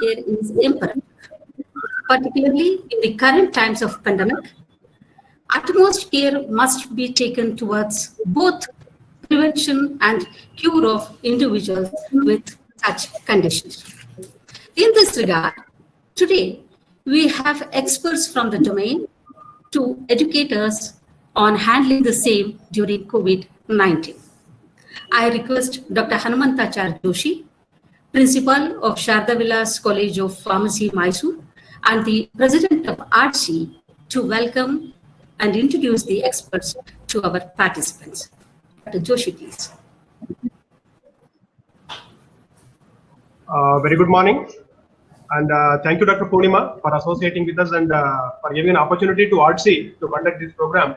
care is imperative, particularly in the current times of pandemic. Utmost care must be taken towards both prevention and cure of individuals with such conditions. In this regard, today we have experts from the domain to educate us on handling the same during COVID-19. I request Dr. Hanumanthachar Joshi, Principal of Sharda Vilas College of Pharmacy, Mysore, and the President of ARTC to welcome and introduce the experts to our participants. Dr. Joshi, please. Very good morning, and thank you, Dr. Purnima, for associating with us and for giving an opportunity to ARTC to conduct this program.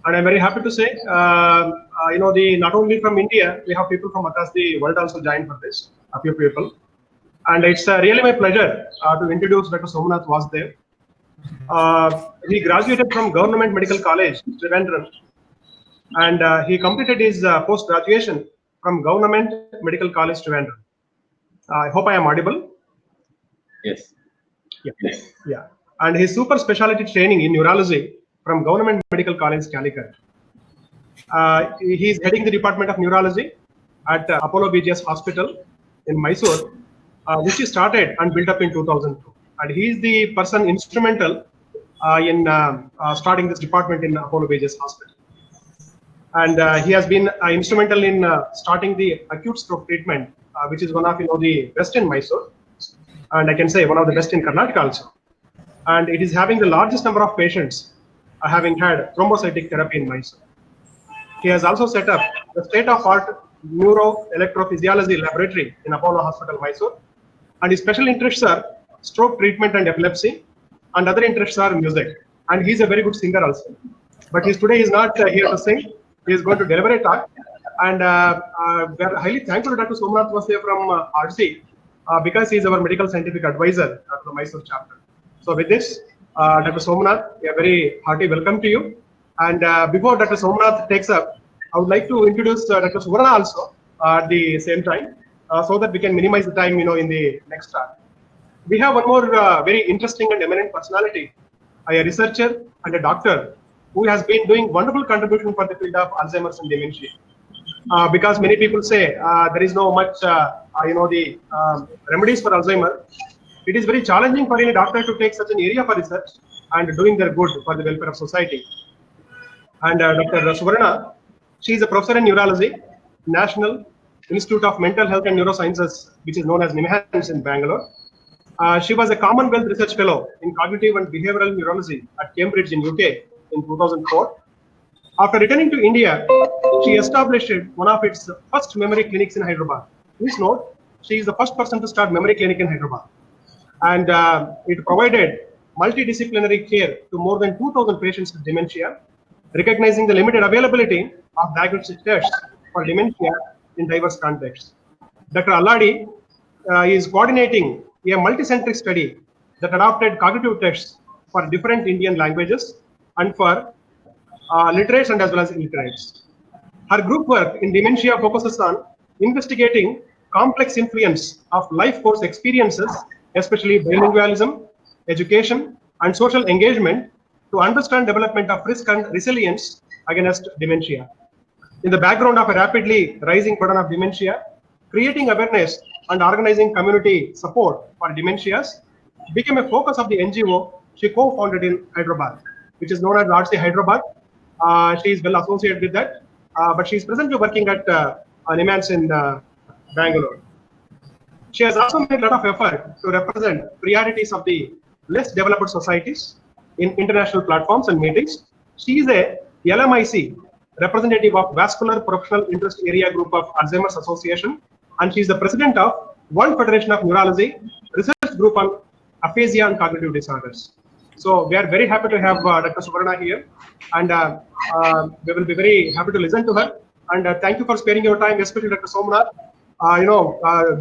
And I'm very happy to say, not only from India, we have people from across the world also joined for this, a few people. And it's really my pleasure to introduce Dr. Somnath Vasudev. He graduated from Government Medical College, Trivandrum, and he completed his post-graduation from Government Medical College, Trivandrum. I hope I am audible. Yes. Yes. Yeah. And his super specialty training in neurology from Government Medical College, Calicut. He is heading the Department of Neurology at Apollo BGS Hospital in Mysore, which he started and built up in 2002. And he is the person instrumental in starting this department in Apollo BGS Hospital. And he has been instrumental in starting the acute stroke treatment, which is one of the best in Mysore, and I can say one of the best in Karnataka also. And it is having the largest number of patients having had thrombocytic therapy in Mysore. He has also set up the state-of-art neuroelectrophysiology laboratory in Apollo Hospital, Mysore. And his special interests are stroke treatment and epilepsy, and other interests are music. And he's a very good singer also. But today he's not here to sing. He is going to deliver a talk. And we are highly thankful to Dr. Somnath Vasudev from ARTC because he is our medical scientific advisor to the Mysore chapter. So with this, Dr. Somnath, a very hearty welcome to you. And before Dr. Somnath takes up, I would like to introduce Dr. Suvarna also at the same time, so that we can minimize the time, in the next talk. We have one more very interesting and eminent personality, a researcher and a doctor who has been doing wonderful contribution for the field of Alzheimer's and dementia. Because many people say there is no much, the remedies for Alzheimer. It is very challenging for any doctor to take such an area for research and doing their good for the welfare of society. And Dr. Suvarna, she is a professor in neurology, National Institute of Mental Health and Neurosciences, which is known as NIMHANS in Bangalore. She was a Commonwealth Research Fellow in Cognitive and Behavioral Neurology at Cambridge in UK in 2004. After returning to India, she established one of its first memory clinics in Hyderabad. Please note, she is the first person to start memory clinic in Hyderabad. And it provided multidisciplinary care to more than 2,000 patients with dementia, recognizing the limited availability of diagnostic tests for dementia in diverse contexts. Dr. Alladi is coordinating a multicentric study that adopted cognitive tests for different Indian languages and for literates and as well as illiterates. Her group work in dementia focuses on investigating complex influence of life course experiences, especially bilingualism, education, and social engagement to understand development of risk and resilience against dementia. In the background of a rapidly rising burden of dementia, creating awareness and organizing community support for dementias became a focus of the NGO she co-founded in Hyderabad, which is known as ARTC Hyderabad. She is well associated with that, but she is presently working at NIMHANS in Bangalore. She has also made a lot of effort to represent priorities of the less developed societies in international platforms and meetings. She is a LMIC representative of Vascular Professional Interest Area Group of Alzheimer's Association, and she is the president of World Federation of Neurology Research Group on Aphasia and Cognitive Disorders. So we are very happy to have Dr. Suvarna here, and we will be very happy to listen to her. And thank you for sparing your time, especially Dr. Somnath.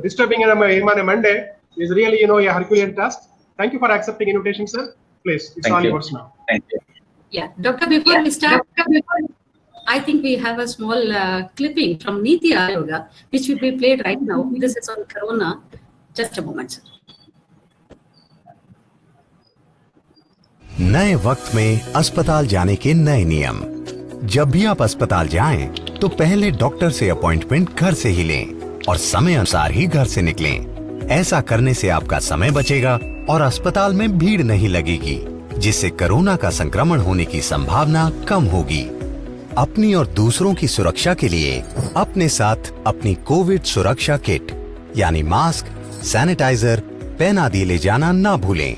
Disturbing him on a Monday is really, a Herculean task. Thank you for accepting invitation, sir. Please, it's all yours now. Thank you. Yeah, Doctor, before we start, I think we have a small clipping from Niti Ayoga, which will be played right now. This is on Corona. Just a moment, sir. नए वक्त में अस्पताल जाने के नए नियम। जब भी आप अस्पताल जाएं, तो पहले डॉक्टर से अपॉइंटमेंट घर से ही लें और समय अनुसार ही घर से निकलें। ऐसा करने से आपका समय बचेगा और अस्पताल में भीड़ नहीं लगेगी, जिससे कोरोना का संक्रमण होने की संभावना कम होगी। अपनी और दूसरों की सुरक्षा के लिए अपने साथ अपनी कोविड सुरक्षा किट यानी मास्क, सैनिटाइजर, पेन आदि ले जाना ना भूलें,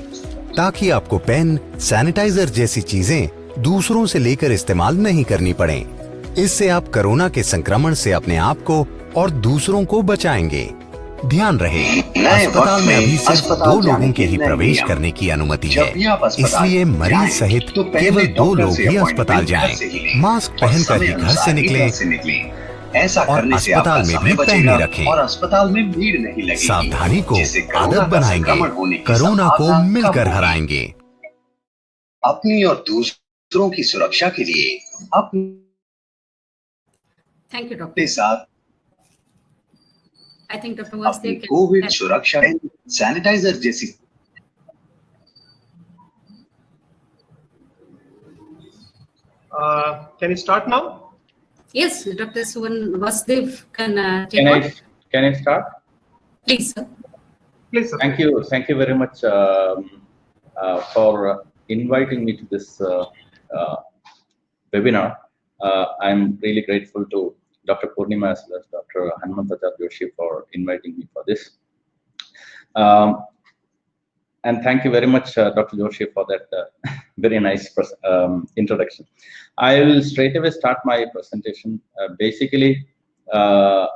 ताकि आपको पेन, सैनिटाइजर जैसी चीजें दूसरों से लेकर इस्तेमाल नहीं करनी पड़े। इससे आप कोरोना के संक्रमण से अपने आप को और दूसरों को बचाएंगे। ध्यान रहे, अस्पताल में अभी सिर्फ 2 लोगों के ही प्रवेश करने की अनुमति है, इसलिए मरीज सहित केवल 2 लोग ही अस्पताल जाएं। मास्क पहनकर ही घर से निकलें और अस्पताल में भी पहने रखें। और अस्पताल में भीड़ नहीं लगेगी। सावधानी को आदत बनाएंगे, कोरोना को मिलकर हराएंगे। अपनी और दूसरों की सुरक्षा के लिए Thank you, Doctor. अपने साथ I think Dr. अपनी Vasudev can कोविड सुरक्षा सैनिटाइजर जैसी Can you start now? Yes, Dr. Suvan Vasudev can take on. Can I start? Please, sir. Please, sir. Thank you very much for inviting me to this webinar. I'm really grateful to Dr. Purnima as well as Dr. Hanumanthacharya Joshi for inviting me for this. And thank you very much, Dr. Joshi, for that very nice introduction. I will straight away start my presentation. Basically, I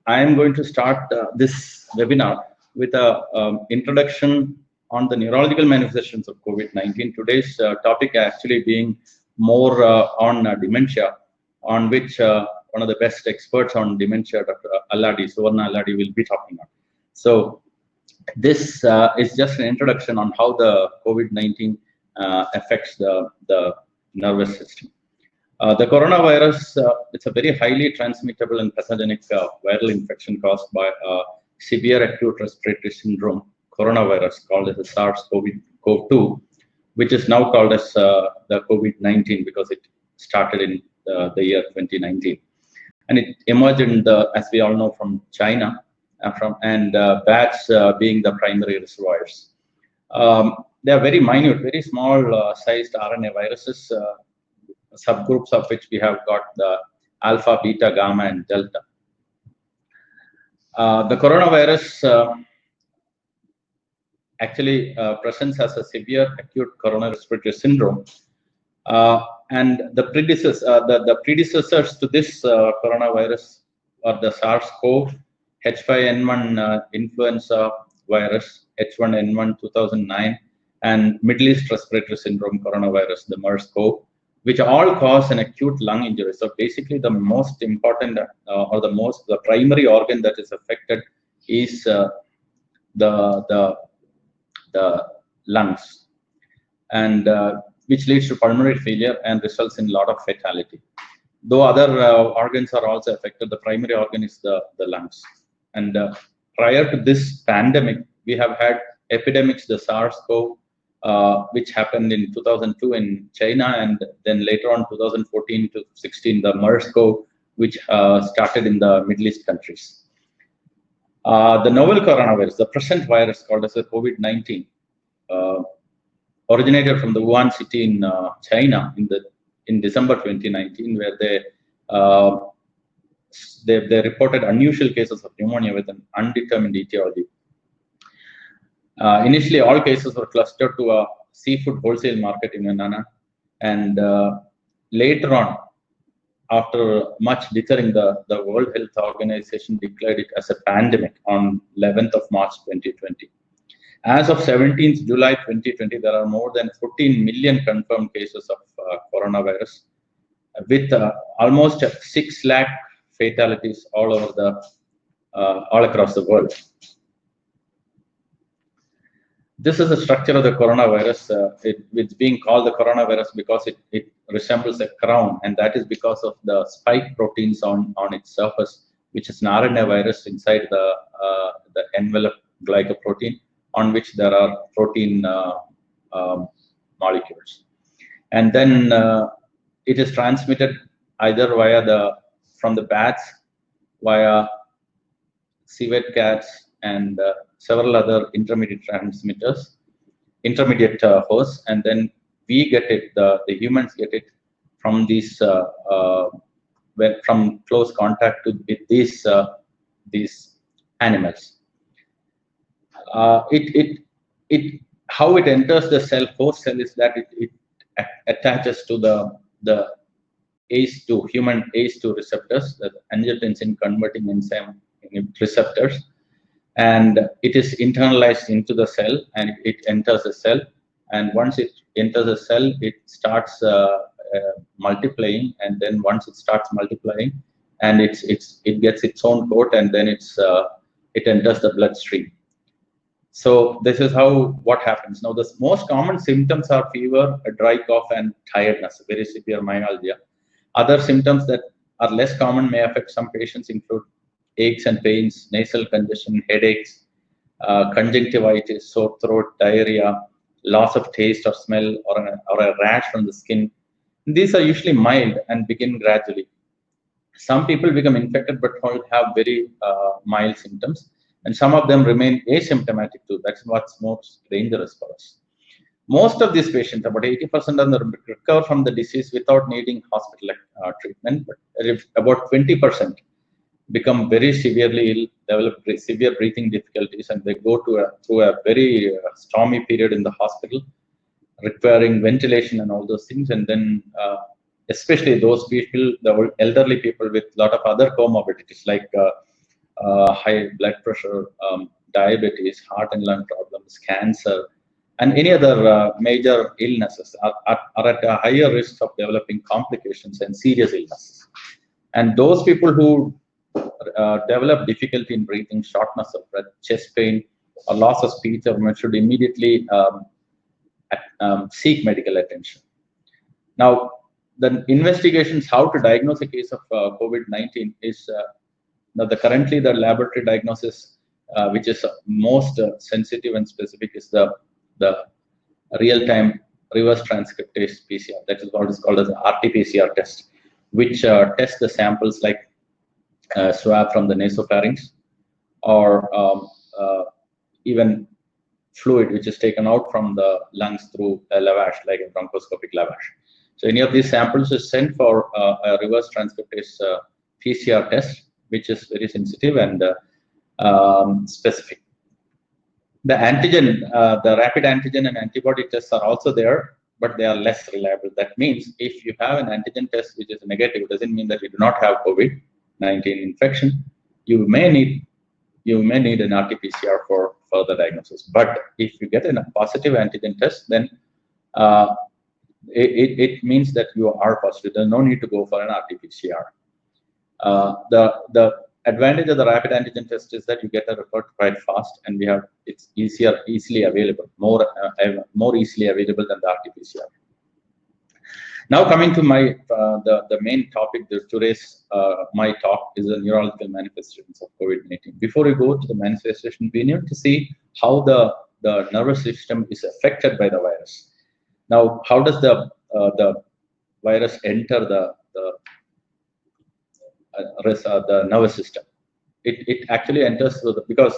am going to start this webinar with a introduction on the neurological manifestations of COVID-19. Today's topic actually being more on dementia, on which one of the best experts on dementia, Dr. Alladi, Suvarna Alladi, will be talking on. So this is just an introduction on how the COVID-19 affects the nervous system. The coronavirus, it's a very highly transmittable and pathogenic viral infection caused by severe acute respiratory syndrome coronavirus called as the SARS-CoV-2, which is now called as the COVID-19 because it started in the year 2019. And it emerged in as we all know, from China, and bats being the primary reservoirs. They are very minute, very small sized RNA viruses, subgroups of which we have got the alpha, beta, gamma, and delta. The coronavirus actually presents as a severe acute coronary respiratory syndrome, and the predecessors to this coronavirus are the SARS-CoV, H5N1 influenza virus, H1N1 2009, and Middle East respiratory syndrome coronavirus, the MERS-CoV, which all cause an acute lung injury. So basically, the most important or the primary organ that is affected is the lungs, and which leads to pulmonary failure and results in a lot of fatality. Though other organs are also affected, the primary organ is the lungs. And prior to this pandemic, we have had epidemics, the SARS-CoV, which happened in 2002 in China, and then later on 2014 to 16, the MERS-CoV, which started in the Middle East countries. The novel coronavirus, the present virus called as the COVID-19, originated from the Wuhan city in China in December 2019, where they reported unusual cases of pneumonia with an undetermined etiology. Initially, all cases were clustered to a seafood wholesale market in Yan'an, and later on, after much deterring, the World Health Organization declared it as a pandemic on 11th of March 2020. As of 17th July 2020, there are more than 14 million confirmed cases of coronavirus, with almost 6 lakh fatalities all across the world. This is the structure of the coronavirus. It's being called the coronavirus because it resembles a crown, and that is because of the spike proteins on its surface, which is an RNA virus inside the envelope glycoprotein, on which there are protein molecules. And then it is transmitted either via from the bats, via civet cats, and several other intermediate transmitters, intermediate hosts, and then we get it, the humans get it from these from close contact with these animals. How it enters the cell, host cell, is that it attaches to the ACE2, human ACE2 receptors, the angiotensin converting enzyme receptors, and it is internalized into the cell, and it enters the cell. And once it enters the cell, it starts multiplying, and then once it starts multiplying, and it gets its own coat, and then it enters the bloodstream. So this is what happens. Now, the most common symptoms are fever, a dry cough, and tiredness, very severe myalgia. Other symptoms that are less common may affect some patients include aches and pains, nasal congestion, headaches, conjunctivitis, sore throat, diarrhea, loss of taste or smell, or a rash from the skin. These are usually mild and begin gradually. Some people become infected but have very mild symptoms, and some of them remain asymptomatic too. That's what's most dangerous for us. Most of these patients, about 80% of them, recover from the disease without needing hospital treatment, but about 20% become very severely ill, develop severe breathing difficulties, and they go through a very stormy period in the hospital, requiring ventilation and all those things. And then especially those people, the elderly people with a lot of other comorbidities like high blood pressure, diabetes, heart and lung problems, cancer, and any other major illnesses are at a higher risk of developing complications and serious illnesses. And those people who develop difficulty in breathing, shortness of breath, chest pain, or loss of speech, or should immediately seek medical attention. Now, the investigations how to diagnose a case of COVID-19 is currently the laboratory diagnosis, which is most sensitive and specific, is the real-time reverse transcriptase PCR. That is what is called as the RT-PCR test, which tests the samples like swab from the nasopharynx, or even fluid which is taken out from the lungs through a lavage, like a bronchoscopic lavage. So any of these samples is sent for a reverse transcriptase PCR test, which is very sensitive and specific. The antigen, the rapid antigen and antibody tests are also there, but they are less reliable. That means if you have an antigen test which is negative, it doesn't mean that you do not have COVID-19 infection. You may need an RT-PCR for further diagnosis. But if you get a positive antigen test, then it means that you are positive. There's no need to go for an RT-PCR. The advantage of the rapid antigen test is that you get a report quite fast, and it's easily available, more easily available than the RT-PCR. Now coming to my the main topic today's my talk is the neurological manifestations of COVID-19. Before we go to the manifestation, we need to see how the nervous system is affected by the virus. Now, how does the virus enter the nervous system? It actually enters because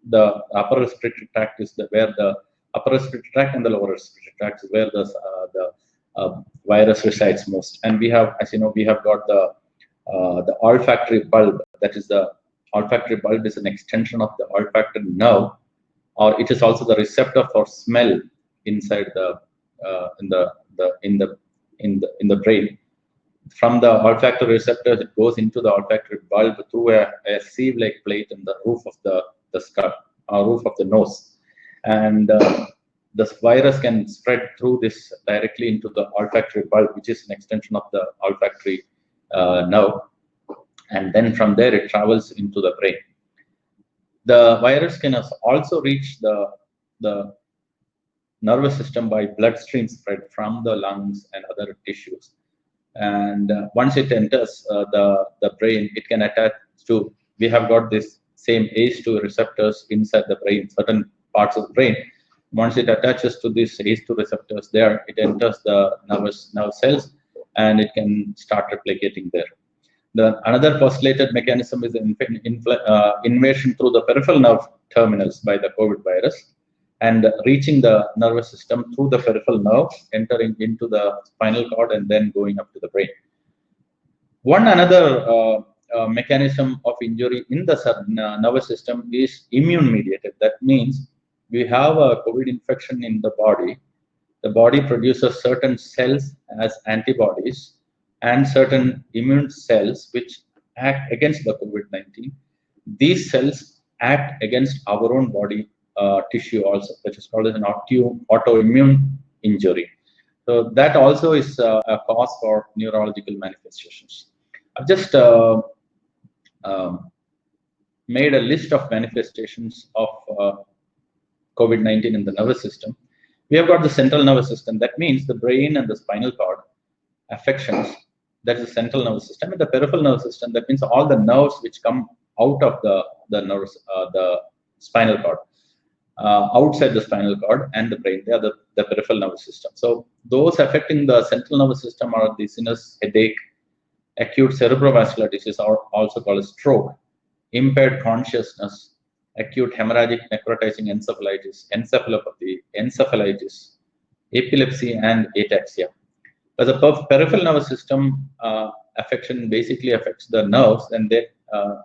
the upper respiratory tract is where the upper respiratory tract and the lower respiratory tract is where the virus resides most. And we have, as you know, we have got the olfactory bulb. That is, the olfactory bulb is an extension of the olfactory nerve, or it is also the receptor for smell inside in the brain. From the olfactory receptors, it goes into the olfactory bulb through a sieve-like plate in the roof of the skull, roof of the nose, and the virus can spread through this directly into the olfactory bulb, which is an extension of the olfactory nerve, and then from there it travels into the brain. The virus can also reach the nervous system by bloodstream spread from the lungs and other tissues. And once it enters the brain, it can attach to, we have got this same ACE2 receptors inside the brain, certain parts of the brain. Once it attaches to these ACE2 receptors there, it enters the nerve cells and it can start replicating there. Another postulated mechanism is invasion through the peripheral nerve terminals by the COVID virus and reaching the nervous system through the peripheral nerve, entering into the spinal cord and then going up to the brain. One another mechanism of injury in the nervous system is immune mediated. That means we have a COVID infection in the body produces certain cells as antibodies and certain immune cells which act against the COVID-19. These cells act against our own body tissue also, which is called as an autoimmune injury. So that also is a cause for neurological manifestations. I've just made a list of manifestations of COVID-19 in the nervous system. We have got the central nervous system. That means the brain and the spinal cord affections. That is the central nervous system. And the peripheral nervous system, that means all the nerves which come out of the nerves, the spinal cord, outside the spinal cord and the brain. They are the peripheral nervous system. So those affecting the central nervous system are dizziness, headache, acute cerebrovascular disease, or also called a stroke, impaired consciousness, acute hemorrhagic necrotizing encephalitis, encephalopathy, encephalitis, epilepsy, and ataxia. But the peripheral nervous system affection basically affects the nerves and they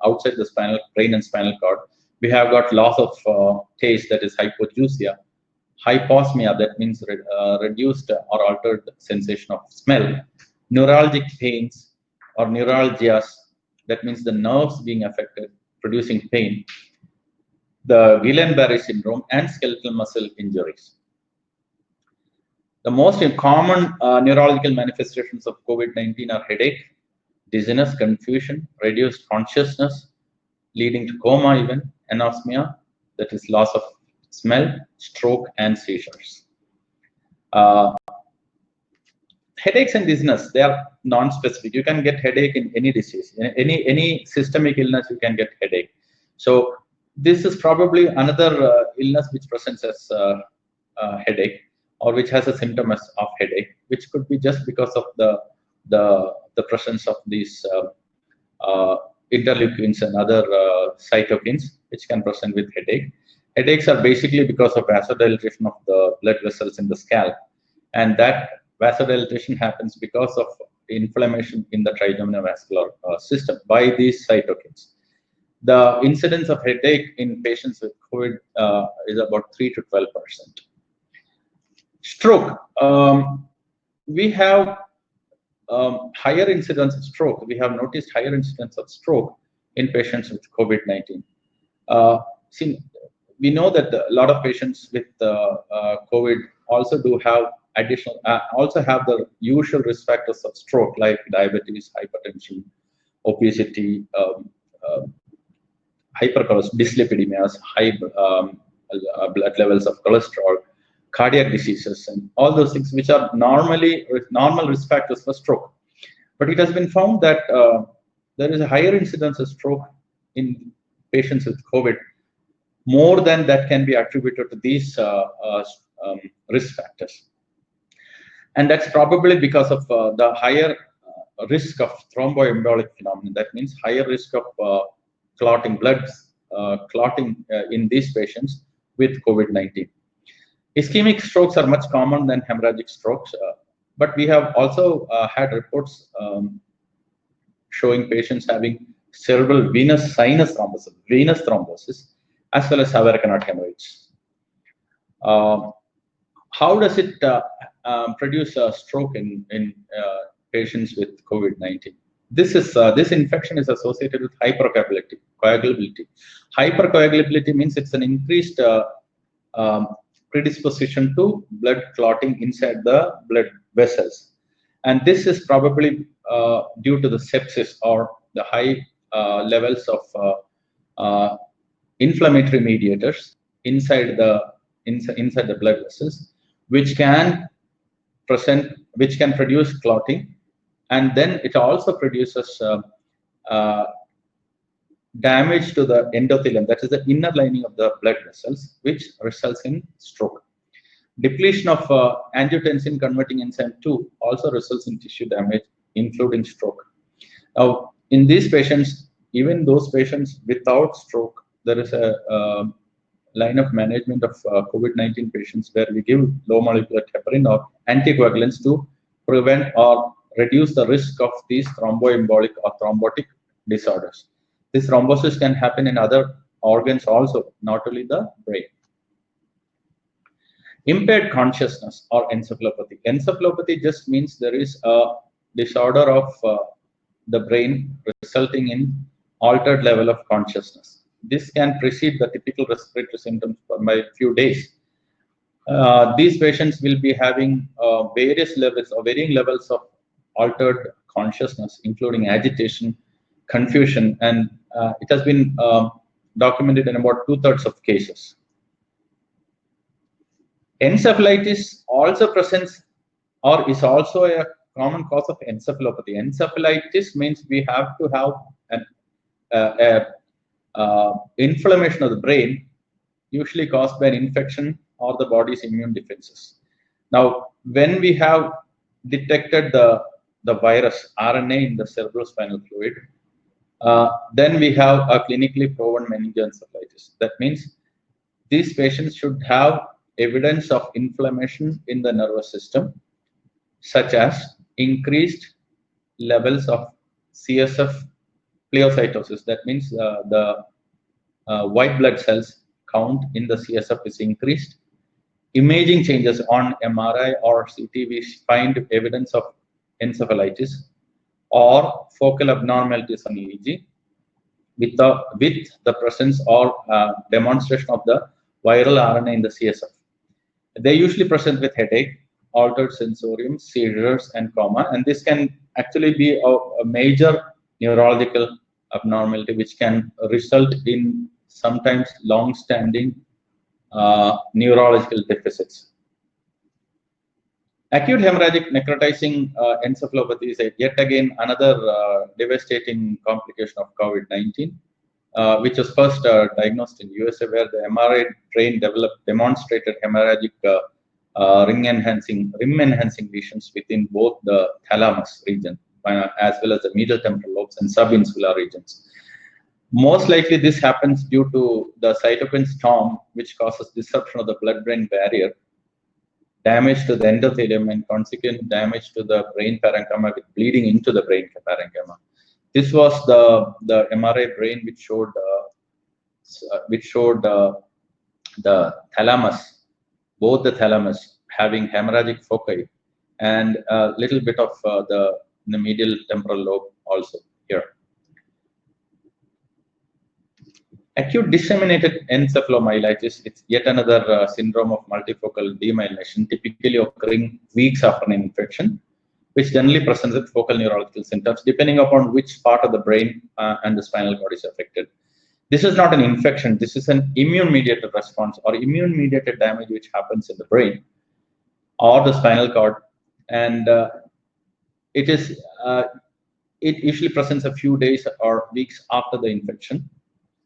outside the brain and spinal cord. We have got loss of taste, that is hypogeusia, hyposmia, that means reduced or altered sensation of smell, neuralgic pains or neuralgias, that means the nerves being affected, producing pain, the Guillain-Barré syndrome, and skeletal muscle injuries. The most common neurological manifestations of COVID-19 are headache, dizziness, confusion, reduced consciousness, leading to coma even, anosmia, that is loss of smell, stroke, and seizures. Headaches and dizziness, they are non-specific. You can get headache in any disease. In any systemic illness, you can get headache. So this is probably another illness which presents as headache, or which has a symptom of headache, which could be just because of the presence of these interleukins and other cytokines, which can present with headache. Headaches are basically because of vasodilatation of the blood vessels in the scalp, and that vasodilatation happens because of inflammation in the trigeminal vascular system by these cytokines. The incidence of headache in patients with COVID is about 3 to 12%. Stroke. We have higher incidence of stroke. We have noticed higher incidence of stroke in patients with COVID-19. We know that a lot of patients with COVID also do have additional, also have the usual risk factors of stroke, like diabetes, hypertension, obesity, dyslipidemias, high blood levels of cholesterol, cardiac diseases, and all those things which are normal risk factors for stroke. But it has been found that there is a higher incidence of stroke in patients with COVID. More than that can be attributed to these risk factors. And that's probably because of the higher risk of thromboembolic phenomenon. That means higher risk of clotting in these patients with COVID-19. Ischemic strokes are much common than hemorrhagic strokes, but we have also had reports showing patients having cerebral venous sinus thrombosis, as well as Havre Carnot hemorrhage. How does it produce a stroke in patients with COVID-19? This infection is associated with hypercoagulability. Hypercoagulability means it's an increased predisposition to blood clotting inside the blood vessels, and this is probably due to the sepsis or the high levels of inflammatory mediators inside the blood vessels, which can produce clotting, and then it also produces damage to the endothelium, that is the inner lining of the blood vessels, which results in stroke. Depletion of angiotensin converting enzyme 2 also results in tissue damage, including stroke. Now, in these patients, even those patients without stroke, there is a line of management of COVID-19 patients where we give low molecular heparin or anticoagulants to prevent or reduce the risk of these thromboembolic or thrombotic disorders. This thrombosis can happen in other organs also, not only the brain. Impaired consciousness or encephalopathy. Encephalopathy just means there is a disorder of the brain resulting in altered level of consciousness. This can precede the typical respiratory symptoms by a few days. These patients will be having various levels or varying levels of altered consciousness, including agitation, confusion, and it has been documented in about 2/3 of cases. Encephalitis also presents or is also a common cause of encephalopathy. Encephalitis means we have to have an inflammation of the brain, usually caused by an infection or the body's immune defenses. Now, when we have detected the virus RNA in the cerebrospinal fluid, then we have a clinically proven meningoencephalitis. That means these patients should have evidence of inflammation in the nervous system, such as increased levels of CSF pleocytosis. That means the white blood cells count in the CSF is increased. Imaging changes on MRI or CT, we find evidence of encephalitis, or focal abnormalities on EEG with the presence or demonstration of the viral RNA in the CSF. They usually present with headache, altered sensorium, seizures, and coma, and this can actually be a major neurological abnormality which can result in sometimes long-standing neurological deficits. Acute hemorrhagic necrotizing encephalopathy is yet again another devastating complication of COVID-19, which was first diagnosed in USA, where the MRI brain demonstrated hemorrhagic rim enhancing lesions within both the thalamus region as well as the medial temporal lobes and subinsular regions. Most likely this happens due to the cytokine storm, which causes disruption of the blood-brain barrier, damage to the endothelium, and consequent damage to the brain parenchyma with bleeding into the brain parenchyma. This was the MRI brain which showed the thalamus, both the thalamus having hemorrhagic foci, and a little bit of the medial temporal lobe also here. Acute disseminated encephalomyelitis, it's yet another syndrome of multifocal demyelination, typically occurring weeks after an infection, which generally presents with focal neurological symptoms, depending upon which part of the brain and the spinal cord is affected. This is not an infection, this is an immune-mediated response or immune-mediated damage which happens in the brain or the spinal cord, and it usually presents a few days or weeks after the infection,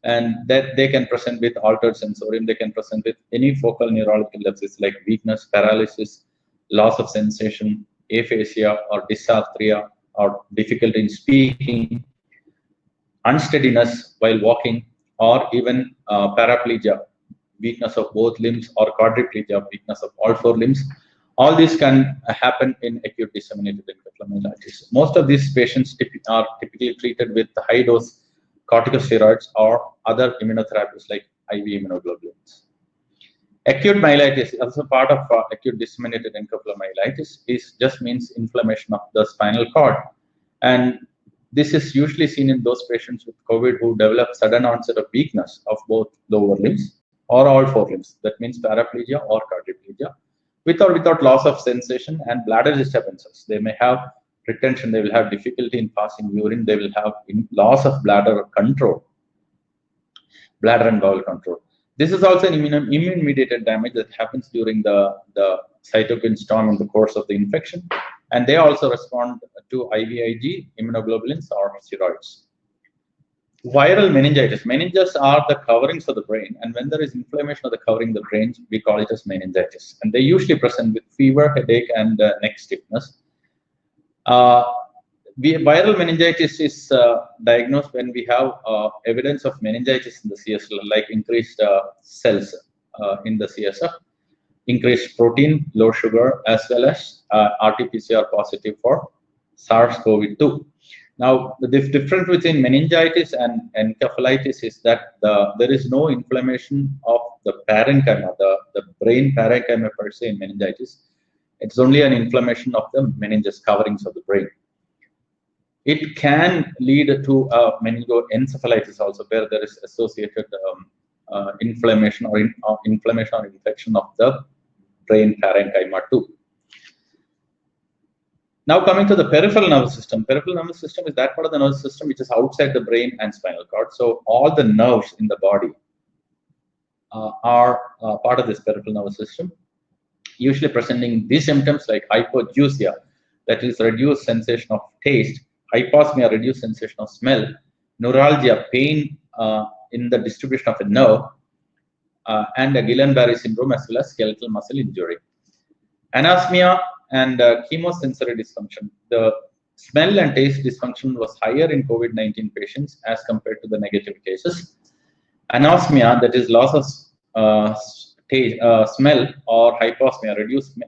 and that they can present with altered sensorium, they can present with any focal neurological deficits like weakness, paralysis, loss of sensation, aphasia or dysarthria, or difficulty in speaking, unsteadiness while walking, or even paraplegia, weakness of both limbs, or quadriplegia, weakness of all four limbs. All these can happen in acute disseminated encephalomyelitis. Most of these patients are typically treated with high-dose corticosteroids or other immunotherapies like IV immunoglobulins. Acute myelitis, also part of acute disseminated encephalomyelitis, just means inflammation of the spinal cord, and this is usually seen in those patients with COVID who develop sudden onset of weakness of both lower limbs or all four limbs. That means paraplegia or quadriplegia, with or without loss of sensation and bladder disturbances. They may have retention, they will have difficulty in passing urine, they will have loss of bladder control, bladder and bowel control. This is also an immune-mediated damage that happens during the cytokine storm in the course of the infection, and they also respond to IVIG, immunoglobulins, or steroids. Viral meningitis. Meninges are the coverings of the brain, and when there is inflammation of the covering of the brain, we call it as meningitis. And they usually present with fever, headache, and neck stiffness. Viral meningitis is diagnosed when we have evidence of meningitis in the CSF, like increased cells in the CSF, increased protein, low sugar, as well as RT-PCR positive for SARS-CoV-2. Now, the difference between meningitis and encephalitis is that there is no inflammation of the parenchyma, the brain parenchyma per se in meningitis. It's only an inflammation of the meninges coverings of the brain. It can lead to meningoencephalitis also, where there is associated inflammation or infection of the brain parenchyma too. Now coming to the peripheral nervous system. Peripheral nervous system is that part of the nervous system which is outside the brain and spinal cord. So all the nerves in the body are part of this peripheral nervous system, usually presenting these symptoms like hypogeusia, that is reduced sensation of taste, hyposmia, reduced sensation of smell, neuralgia, pain in the distribution of a nerve, and a Guillain-Barré syndrome, as well as skeletal muscle injury. Anosmia and chemosensory dysfunction. The smell and taste dysfunction was higher in COVID-19 patients as compared to the negative cases. Anosmia, that is loss of smell, or hyposmia, reduced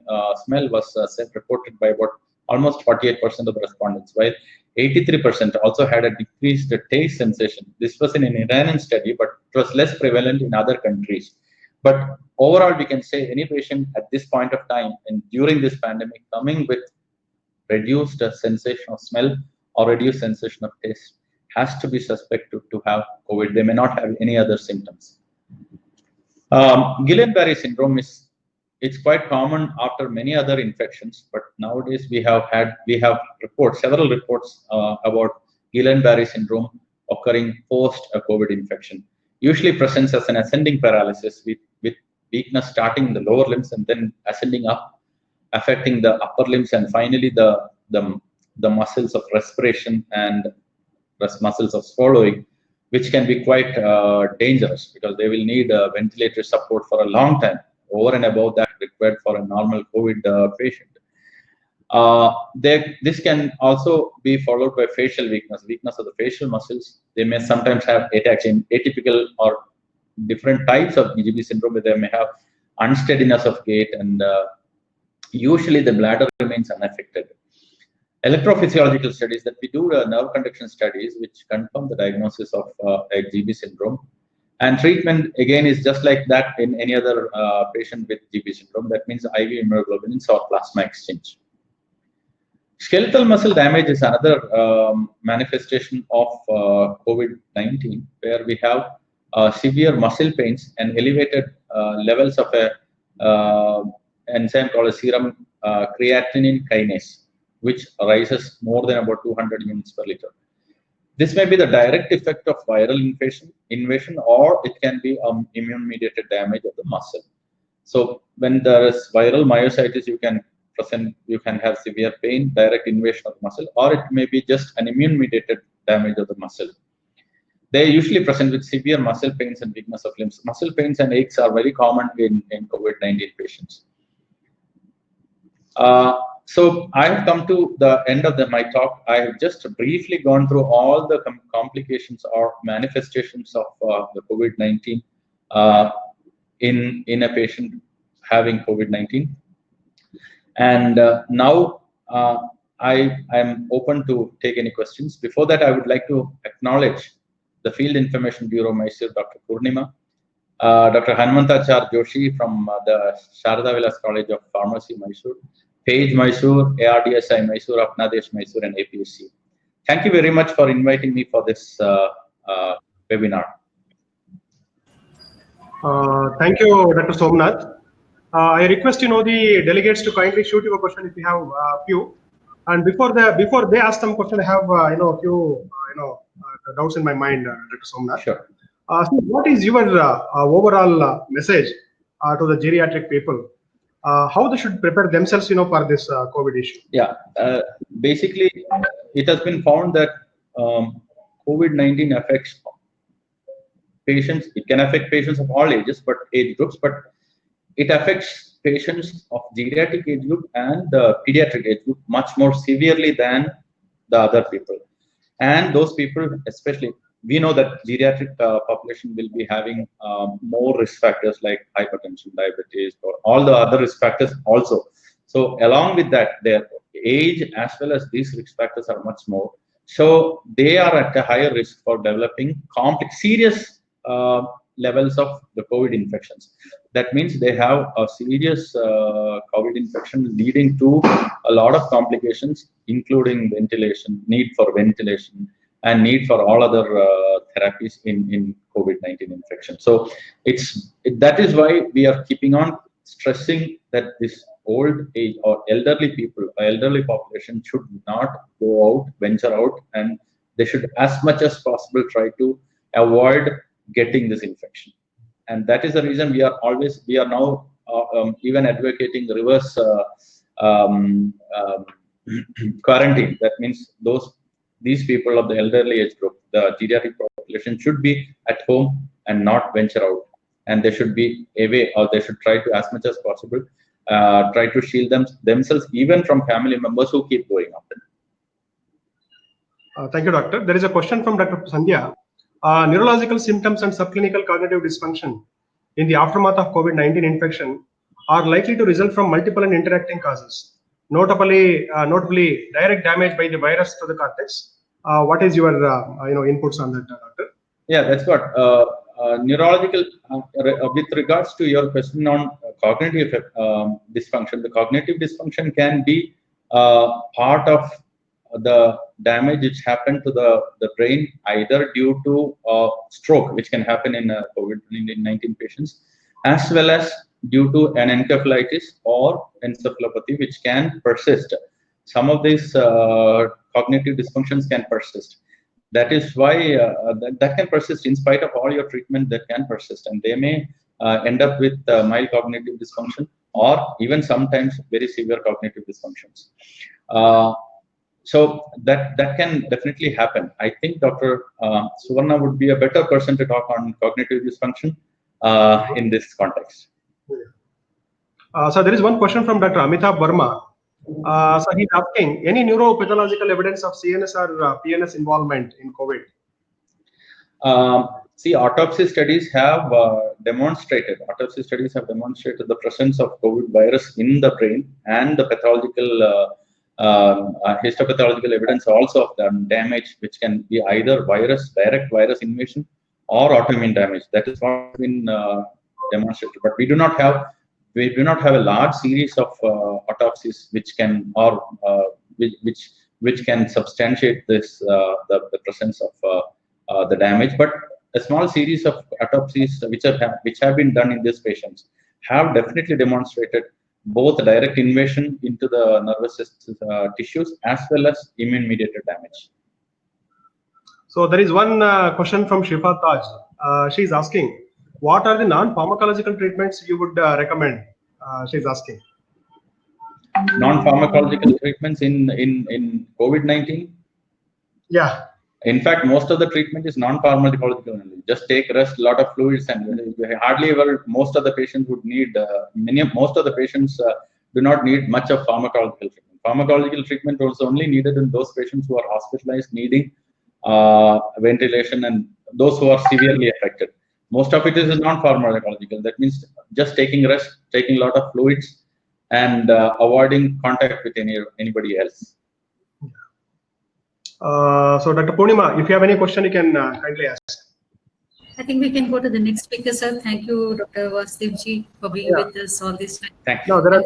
smell, was reported by about almost 48% of the respondents, while 83% also had a decreased taste sensation. This was in an Iranian study, but it was less prevalent in other countries. But overall, we can say any patient at this point of time and during this pandemic coming with reduced sensation of smell or reduced sensation of taste has to be suspected to have COVID. They may not have any other symptoms. Guillain-Barré syndrome it's quite common after many other infections, but nowadays we have several reports about Guillain-Barré syndrome occurring post a COVID infection. Usually presents as an ascending paralysis with weakness starting in the lower limbs and then ascending up, affecting the upper limbs, and finally the muscles of respiration and muscles of swallowing, which can be quite dangerous because they will need ventilator support for a long time, over and above that required for a normal COVID patient. This can also be followed by facial weakness of the facial muscles. They may sometimes have attacks in atypical or different types of GBS syndrome, where they may have unsteadiness of gait, and usually the bladder remains unaffected. Electrophysiological studies that we do, nerve conduction studies, which confirm the diagnosis of a GBS syndrome. And treatment, again, is just like that in any other patient with GBS syndrome. That means IV immunoglobulins or plasma exchange. Skeletal muscle damage is another manifestation of COVID-19, where we have severe muscle pains and elevated levels of a enzyme called a serum creatinine kinase, which rises more than about 200 units per liter. This may be the direct effect of viral invasion, or it can be immune-mediated damage of the muscle. So when there is viral myositis, you can have severe pain, direct invasion of the muscle, or it may be just an immune-mediated damage of the muscle. They usually present with severe muscle pains and weakness of limbs. Muscle pains and aches are very common in COVID-19 patients. So I have come to the end of my talk. I have just briefly gone through all the complications or manifestations of the COVID-19 in a patient having COVID-19. And now I am open to take any questions. Before that, I would like to acknowledge the Field Information Bureau, Mysore, Dr. Purnima, Dr. Hanmantachar Joshi from the Sharada Vilas College of Pharmacy, Mysore, Page Mysore, ARDSI Mysore, Apnadesh Mysore, and APSC. Thank you very much for inviting me for this webinar. Thank you, Dr. Somnath. I request the delegates to kindly shoot your question if you have a few. And before they ask some question, I have a few doubts in my mind, Dr. Somnath. Sure. So what is your overall message to the geriatric people? How they should prepare themselves, for this COVID issue? Yeah, basically, it has been found that COVID-19 affects patients. It can affect patients of all ages, but age groups, but it affects patients of geriatric age group and pediatric age group much more severely than the other people. And those people, especially, we know that geriatric population will be having more risk factors like hypertension, diabetes, or all the other risk factors also. So along with that, their age as well as these risk factors are much more. So they are at a higher risk for developing complex, serious levels of the COVID infections. That means they have a serious COVID infection leading to a lot of complications, including ventilation, need for ventilation, and need for all other therapies in COVID-19 infection. So that is why we are keeping on stressing that this old age or elderly people, elderly population should not go out, venture out, and they should as much as possible try to avoid getting this infection. And that is the reason we are now even advocating reverse quarantine. That means these people of the elderly age group, the geriatric population, should be at home and not venture out, and they should be away, or they should try to, as much as possible, try to shield themselves even from family members who keep going out. Thank you, doctor. There is a question from Dr. Sandhya. Neurological symptoms and subclinical cognitive dysfunction in the aftermath of COVID-19 infection are likely to result from multiple and interacting causes, notably direct damage by the virus to the cortex. What is your inputs on that, doctor? Yeah, that's what neurological. With regards to your question on cognitive dysfunction, the cognitive dysfunction can be part of the damage which happened to the brain, either due to stroke, which can happen in COVID-19 patients, as well as due to an encephalitis or encephalopathy, which can persist. Some of these cognitive dysfunctions can persist. That is why that can persist in spite of all your treatment. That can persist, and they may end up with mild cognitive dysfunction, or even sometimes very severe cognitive dysfunctions. So that can definitely happen. I think Dr. Suvarna would be a better person to talk on cognitive dysfunction in this context. So there is one question from Dr. Amitabh Verma. So he's asking, any neuropathological evidence of CNS or PNS involvement in COVID? See, autopsy studies have demonstrated the presence of COVID virus in the brain, and the pathological histopathological evidence also of the damage, which can be either direct virus invasion, or autoimmune damage. That is what has been demonstrated. But we do not have a large series of autopsies which can which can substantiate this the presence of the damage. But a small series of autopsies which have been done in these patients have definitely demonstrated both direct invasion into the nervous system tissues as well as immune-mediated damage. So there is one question from Shifa Taj. She's asking, what are the non-pharmacological treatments you would recommend? She's asking. Non-pharmacological treatments in COVID-19? Yeah. In fact, most of the treatment is non-pharmacological only. Just take rest, lot of fluids, and hardly ever. Most of the patients would need. Most of the patients do not need much of pharmacological treatment. Pharmacological treatment was only needed in those patients who are hospitalized, needing ventilation, and those who are severely affected. Most of it is non-pharmacological. That means just taking rest, taking a lot of fluids, and avoiding contact with anybody else. So Dr. Purnima, if you have any question, you can kindly ask. I think we can go to the next speaker, sir. Thank you, Dr. Vasudevji, for being with us all this time. Thanks. No, there are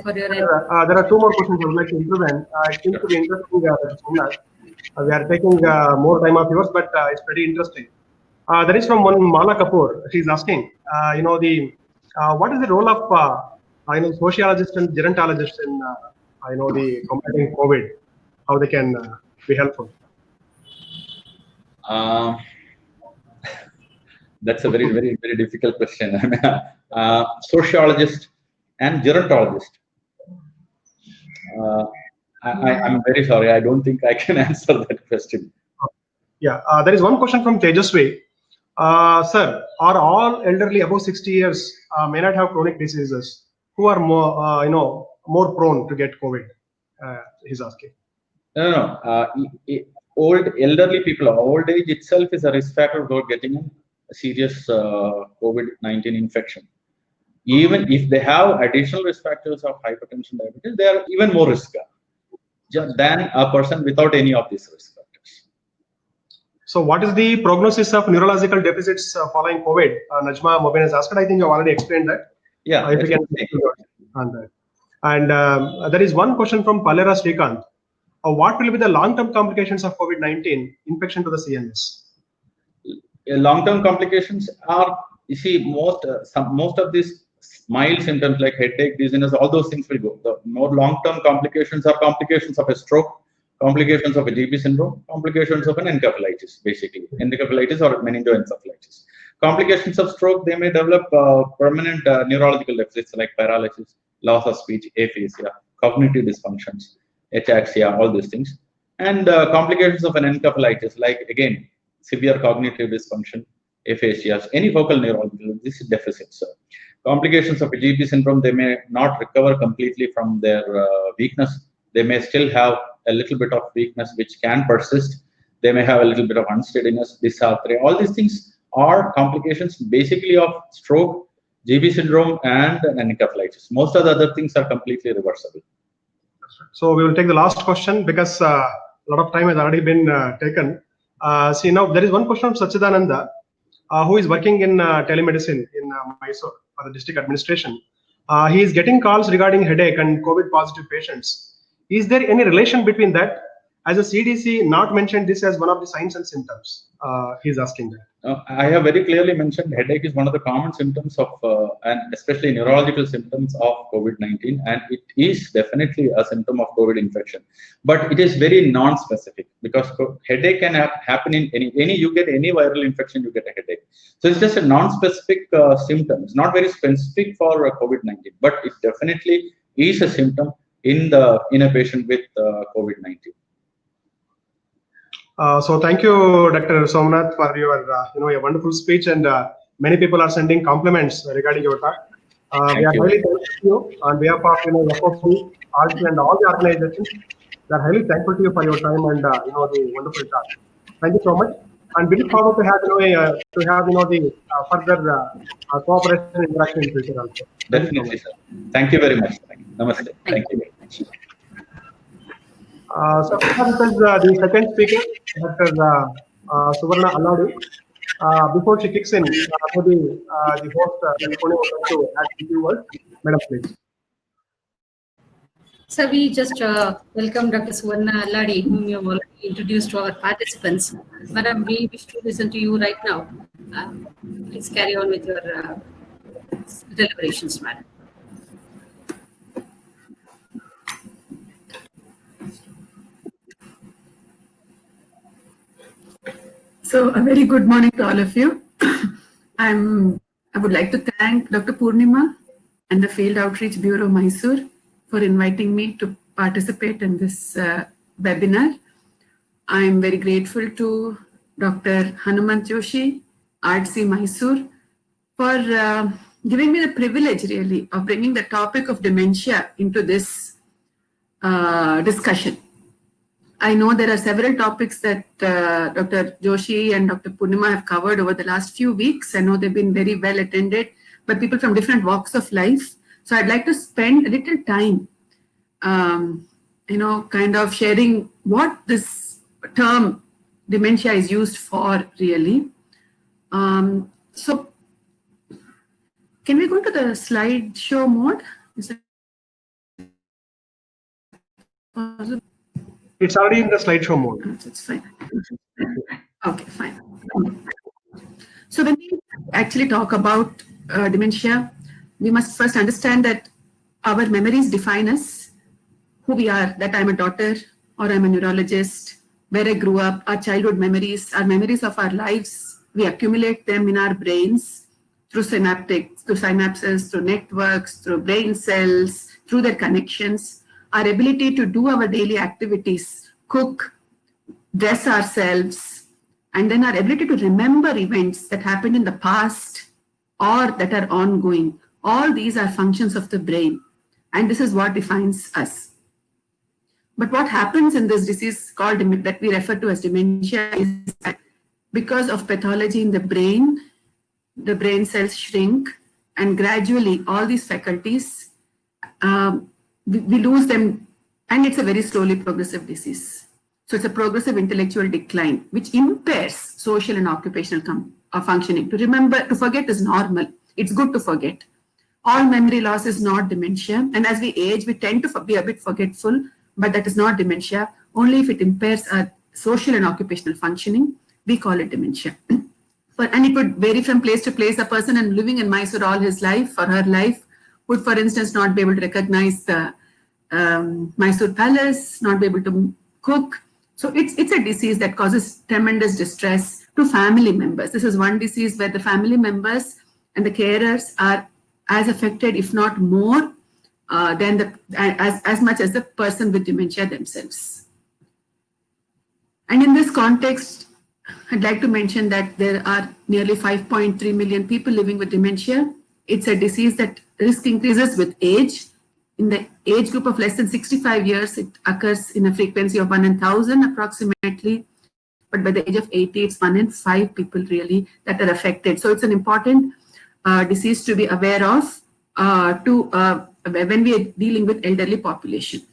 two more questions I would like to intervene. It seems to be interesting. We are taking more time of yours, but it's pretty interesting. There is from one Mala Kapoor. She's asking, what is the role of sociologists and gerontologists in the combating COVID? How they can be helpful? That's a very, very, very difficult question. Sociologist and gerontologist. I'm very sorry. I don't think I can answer that question. Yeah, there is one question from Tejasvi. Sir, are all elderly above 60 years may not have chronic diseases who are more, more prone to get COVID? He's asking. No. Old elderly people, old age itself is a risk factor for getting a serious COVID-19 infection. Even if they have additional risk factors of hypertension, diabetes, they are even more risk than a person without any of these risk factors. So, what is the prognosis of neurological deficits following COVID? Najma Mobin has asked. I think you already explained that. Yeah. If you can on that. And there is one question from Palera Srikanth. What will be the long-term complications of COVID-19 infection to the CNS? Long-term complications are, you see, most of these mild symptoms like headache, dizziness, all those things will go. The more long-term complications are complications of a stroke, complications of a GB syndrome, complications of an encephalitis, basically encephalitis or meningoencephalitis. Complications of stroke, they may develop permanent neurological deficits like paralysis, loss of speech, aphasia, cognitive dysfunctions, ataxia, all these things. And complications of an encephalitis, like again, severe cognitive dysfunction, aphasia, any focal neurological deficits. Complications of a GB syndrome, they may not recover completely from their weakness. They may still have a little bit of weakness which can persist. They may have a little bit of unsteadiness, dysarthria. All these things are complications basically of stroke, GB syndrome, and an encephalitis. Most of the other things are completely reversible. So we will take the last question because a lot of time has already been taken. See, now there is one question from Sachidananda, who is working in telemedicine in Mysore for the district administration. He is getting calls regarding headache and COVID positive patients. Is there any relation between that? As a CDC not mentioned this as one of the signs and symptoms? He's asking that. I have very clearly mentioned headache is one of the common symptoms of, and especially neurological symptoms of COVID-19, and it is definitely a symptom of COVID infection. But it is very non-specific because headache can happen in any you get any viral infection, you get a headache. So it's just a non-specific symptom. It's not very specific for COVID-19, but it definitely is a symptom in a patient with COVID-19. So thank you, Dr. Somnath, for your your wonderful speech, and many people are sending compliments regarding your talk. We are highly thankful to you on behalf of FOP, RT, and all the organizations. We are highly thankful to you for your time and the wonderful talk. Thank you so much, and we look forward to have the further cooperation interaction in future also. Definitely, sir. Thank you very much. Namaste. Thank you very much. So the second speaker, Dr. Suvarna Alladi. Before she kicks in, the host would like to add a few words. Madam, please. So we just welcome Dr. Suvarna Alladi, whom you have already introduced to our participants. Madam, we wish to listen to you right now. Please carry on with your deliberations, madam. So a very good morning to all of you. I would like to thank Dr. Purnima and the Field Outreach Bureau Mysore for inviting me to participate in this webinar. I am very grateful to Dr. Hanumant Joshi, RTC Mysore, for giving me the privilege really of bringing the topic of dementia into this discussion. I know there are several topics that Dr. Joshi and Dr. Purnima have covered over the last few weeks. I know they've been very well attended by people from different walks of life. So I'd like to spend a little time, kind of sharing what this term dementia is used for really. So can we go to the slideshow mode? Is it possible? It's already in the slideshow mode. It's fine. Okay, fine. So when we actually talk about dementia, we must first understand that our memories define us, who we are, that I'm a daughter or I'm a neurologist, where I grew up, our childhood memories, our memories of our lives, we accumulate them in our brains through synapses, through networks, through brain cells, through their connections. Our ability to do our daily activities, cook, dress ourselves, and then our ability to remember events that happened in the past or that are ongoing. All these are functions of the brain, and this is what defines us. But what happens in this disease called that we refer to as dementia is that because of pathology in the brain cells shrink, and gradually all these faculties, we lose them, and it's a very slowly progressive disease. So it's a progressive intellectual decline, which impairs social and occupational functioning. To remember, to forget is normal. It's good to forget. All memory loss is not dementia. And as we age, we tend to be a bit forgetful, but that is not dementia. Only if it impairs our social and occupational functioning, we call it dementia. And it would vary from place to place. A person living in Mysore all his life or her life would, for instance, not be able to recognize the Mysore Palace, not be able to cook. So it's a disease that causes tremendous distress to family members. This is one disease where the family members and the carers are as affected, if not more, than as much as the person with dementia themselves. And in this context, I'd like to mention that there are nearly 5.3 million people living with dementia. It's a disease that risk increases with age. In the age group of less than 65 years, it occurs in a frequency of 1 in 1,000 approximately. But by the age of 80, it's 1 in 5 people really that are affected. So it's an important disease to be aware of when we are dealing with elderly population.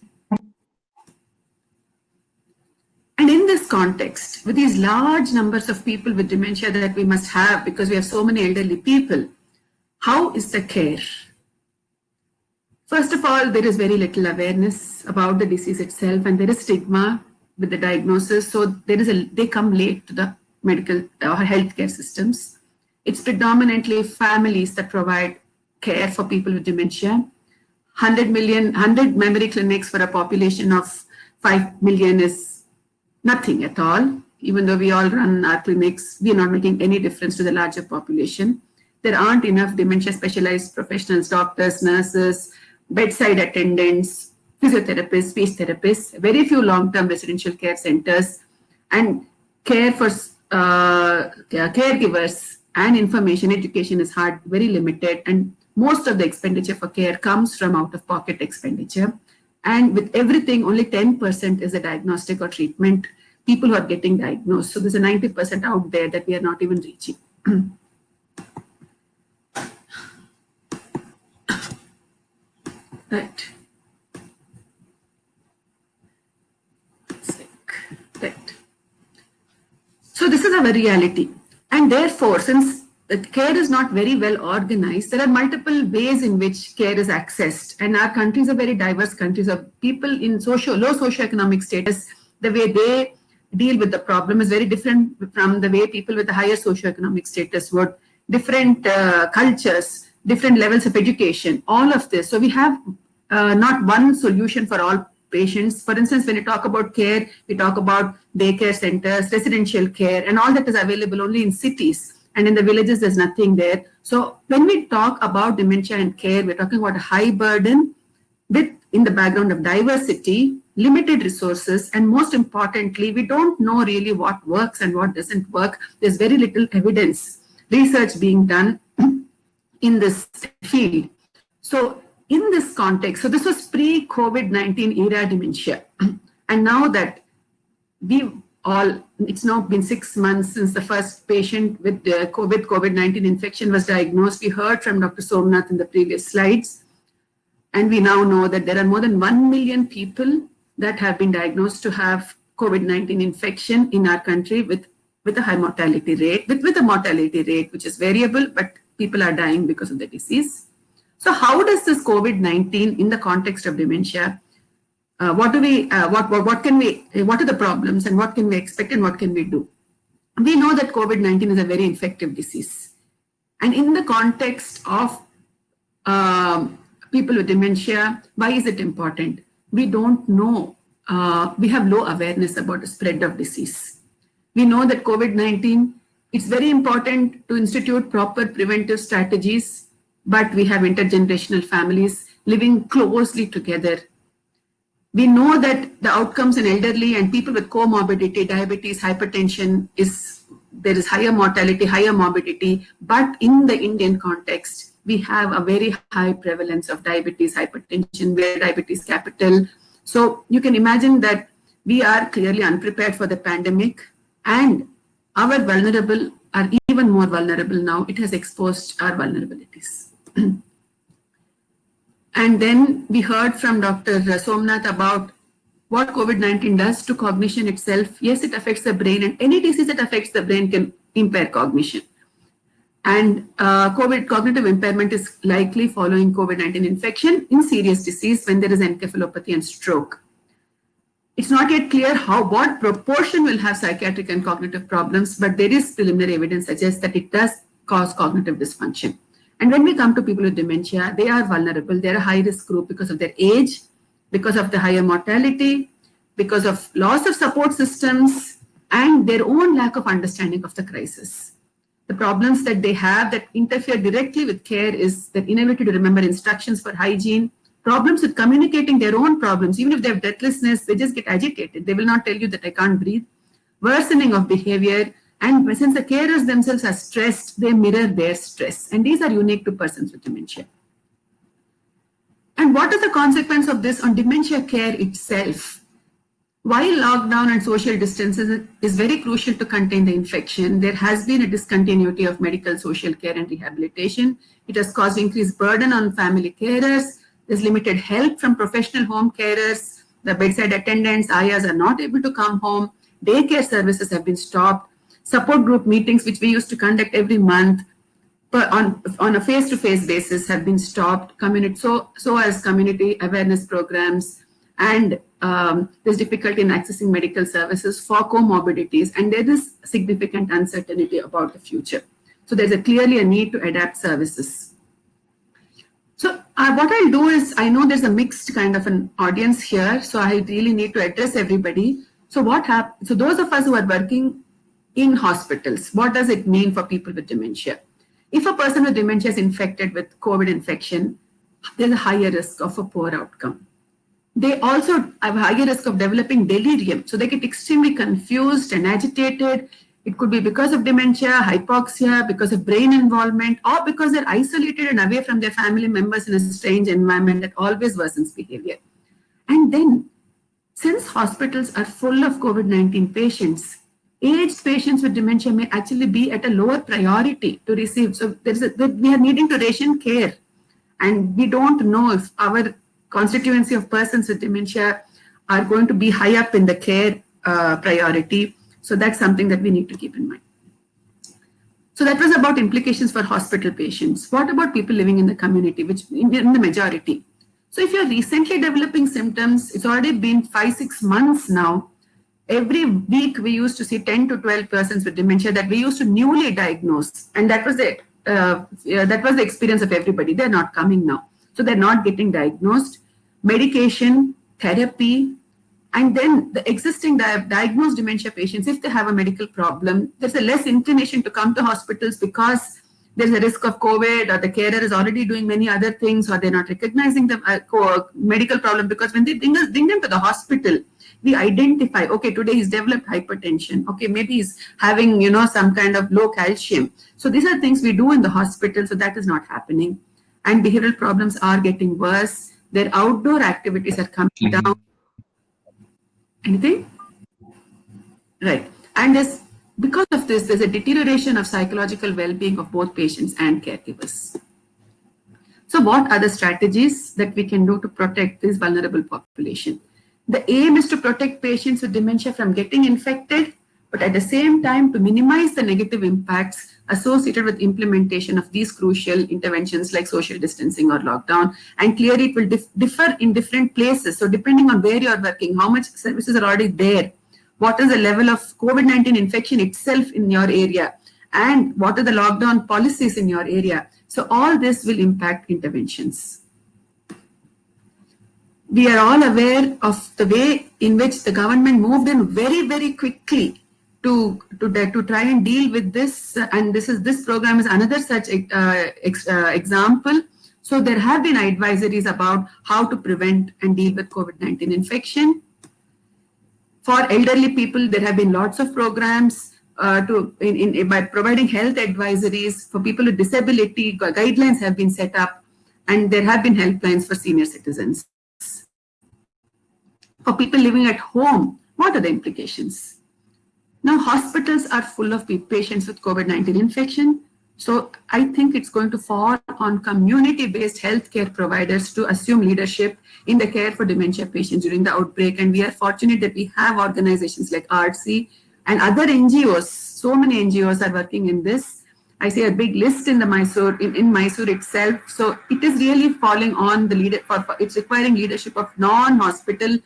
And in this context, with these large numbers of people with dementia that we must have because we have so many elderly people, how is the care? First of all, there is very little awareness about the disease itself, and there is stigma with the diagnosis. So they come late to the medical or healthcare systems. It's predominantly families that provide care for people with dementia. 100 memory clinics for a population of 5 million is nothing at all. Even though we all run our clinics, we are not making any difference to the larger population. There aren't enough dementia specialized professionals, doctors, nurses, bedside attendants, physiotherapists, speech therapists, very few long-term residential care centers, and care for caregivers and information education is very limited, and most of the expenditure for care comes from out-of-pocket expenditure. And with everything, only 10% is a diagnostic or treatment, people who are getting diagnosed. So there's a 90% out there that we are not even reaching. Right. Right. So this is our reality. And therefore, since the care is not very well organized, there are multiple ways in which care is accessed. And our countries are very diverse countries of people in low socioeconomic status. The way they deal with the problem is very different from the way people with a higher socioeconomic status would. Different cultures, different levels of education, all of this. So we have not one solution for all patients. For instance, when you talk about care, we talk about daycare centers, residential care, and all that is available only in cities. And in the villages, there's nothing there. So when we talk about dementia and care, we're talking about a high burden with, in the background of diversity, limited resources, and most importantly, we don't know really what works and what doesn't work. There's very little evidence, research being done in this field. So in this context, so this was pre-COVID-19 era dementia. And now that it's now been 6 months since the first patient with COVID-19 infection was diagnosed. We heard from Dr. Somnath in the previous slides. And we now know that there are more than 1 million people that have been diagnosed to have COVID-19 infection in our country with a high mortality rate, with a mortality rate which is variable, but people are dying because of the disease. So how does this COVID-19 in the context of dementia, what are the problems and what can we expect and what can we do? We know that COVID-19 is a very infective disease. And in the context of people with dementia, why is it important? We don't know. We have low awareness about the spread of disease. We know that COVID-19, it's very important to institute proper preventive strategies, but we have intergenerational families living closely together. We know that the outcomes in elderly and people with comorbidity, diabetes, hypertension, there is higher mortality, higher morbidity, but in the Indian context, we have a very high prevalence of diabetes, hypertension, we're diabetes capital. So you can imagine that we are clearly unprepared for the pandemic, and our vulnerable are even more vulnerable now. It has exposed our vulnerabilities. And then we heard from Dr. Somnath about what COVID-19 does to cognition itself. Yes, it affects the brain, and any disease that affects the brain can impair cognition. And cognitive impairment is likely following COVID-19 infection in serious disease when there is encephalopathy and stroke. It's not yet clear what proportion will have psychiatric and cognitive problems, but there is preliminary evidence suggests that it does cause cognitive dysfunction. And when we come to people with dementia, they are vulnerable. They're a high-risk group because of their age, because of the higher mortality, because of loss of support systems, and their own lack of understanding of the crisis. The problems that they have that interfere directly with care is their inability to remember instructions for hygiene, problems with communicating their own problems. Even if they have breathlessness, they just get agitated. They will not tell you that I can't breathe. Worsening of behavior. And since the carers themselves are stressed, they mirror their stress. And these are unique to persons with dementia. And what is the consequence of this on dementia care itself? While lockdown and social distances is very crucial to contain the infection, there has been a discontinuity of medical, social care and rehabilitation. It has caused increased burden on family carers. There's limited help from professional home carers. The bedside attendants, ayahs are not able to come home. Daycare services have been stopped. Support group meetings, which we used to conduct every month on a face-to-face basis, have been stopped. So as community awareness programs, and there's difficulty in accessing medical services for comorbidities, and there is significant uncertainty about the future. So there's clearly a need to adapt services. So what I'll do is, I know there's a mixed kind of an audience here, so I really need to address everybody. So so those of us who are working in hospitals, what does it mean for people with dementia? If a person with dementia is infected with COVID infection, there's a higher risk of a poor outcome. They also have a higher risk of developing delirium. So they get extremely confused and agitated. It could be because of dementia, hypoxia, because of brain involvement, or because they're isolated and away from their family members in a strange environment that always worsens behavior. And then, since hospitals are full of COVID-19 patients, aged patients with dementia may actually be at a lower priority to receive. So we are needing to ration care. And we don't know if our constituency of persons with dementia are going to be high up in the care priority. So that's something that we need to keep in mind. So that was about implications for hospital patients. What about people living in the community, which in the majority? So if you're recently developing symptoms, it's already been 5-6 months now. Every week we used to see 10 to 12 persons with dementia that we used to newly diagnose, and that was it. That was the experience of everybody. They're not coming now, so they're not getting diagnosed. Medication, therapy, and then the existing diagnosed dementia patients, if they have a medical problem, there's a less inclination to come to hospitals because there's a risk of COVID, or the carer is already doing many other things, or they're not recognizing the medical problem. Because when they bring them to the hospital, we identify, okay, today he's developed hypertension. Okay, maybe he's having, some kind of low calcium. So these are things we do in the hospital. So that is not happening. And behavioral problems are getting worse. Their outdoor activities are coming down. Anything? Right. And because of this, there's a deterioration of psychological well-being of both patients and caregivers. So what are the strategies that we can do to protect this vulnerable population? The aim is to protect patients with dementia from getting infected, but at the same time to minimize the negative impacts associated with implementation of these crucial interventions like social distancing or lockdown. And clearly it will differ in different places. So depending on where you're working, how much services are already there, what is the level of COVID-19 infection itself in your area, and what are the lockdown policies in your area. So all this will impact interventions. We are all aware of the way in which the government moved in very, very quickly to try and deal with this. And this program is another such example. So there have been advisories about how to prevent and deal with COVID-19 infection. For elderly people, there have been lots of programs by providing health advisories. For people with disability, guidelines have been set up, and there have been helplines for senior citizens. For people living at home, what are the implications? Now, hospitals are full of patients with COVID-19 infection. So I think it's going to fall on community-based healthcare providers to assume leadership in the care for dementia patients during the outbreak. And we are fortunate that we have organizations like ARTC and other NGOs. So many NGOs are working in this. I see a big list in the Mysore, in Mysore itself. So it is really falling on the leader, it's requiring leadership of non-hospital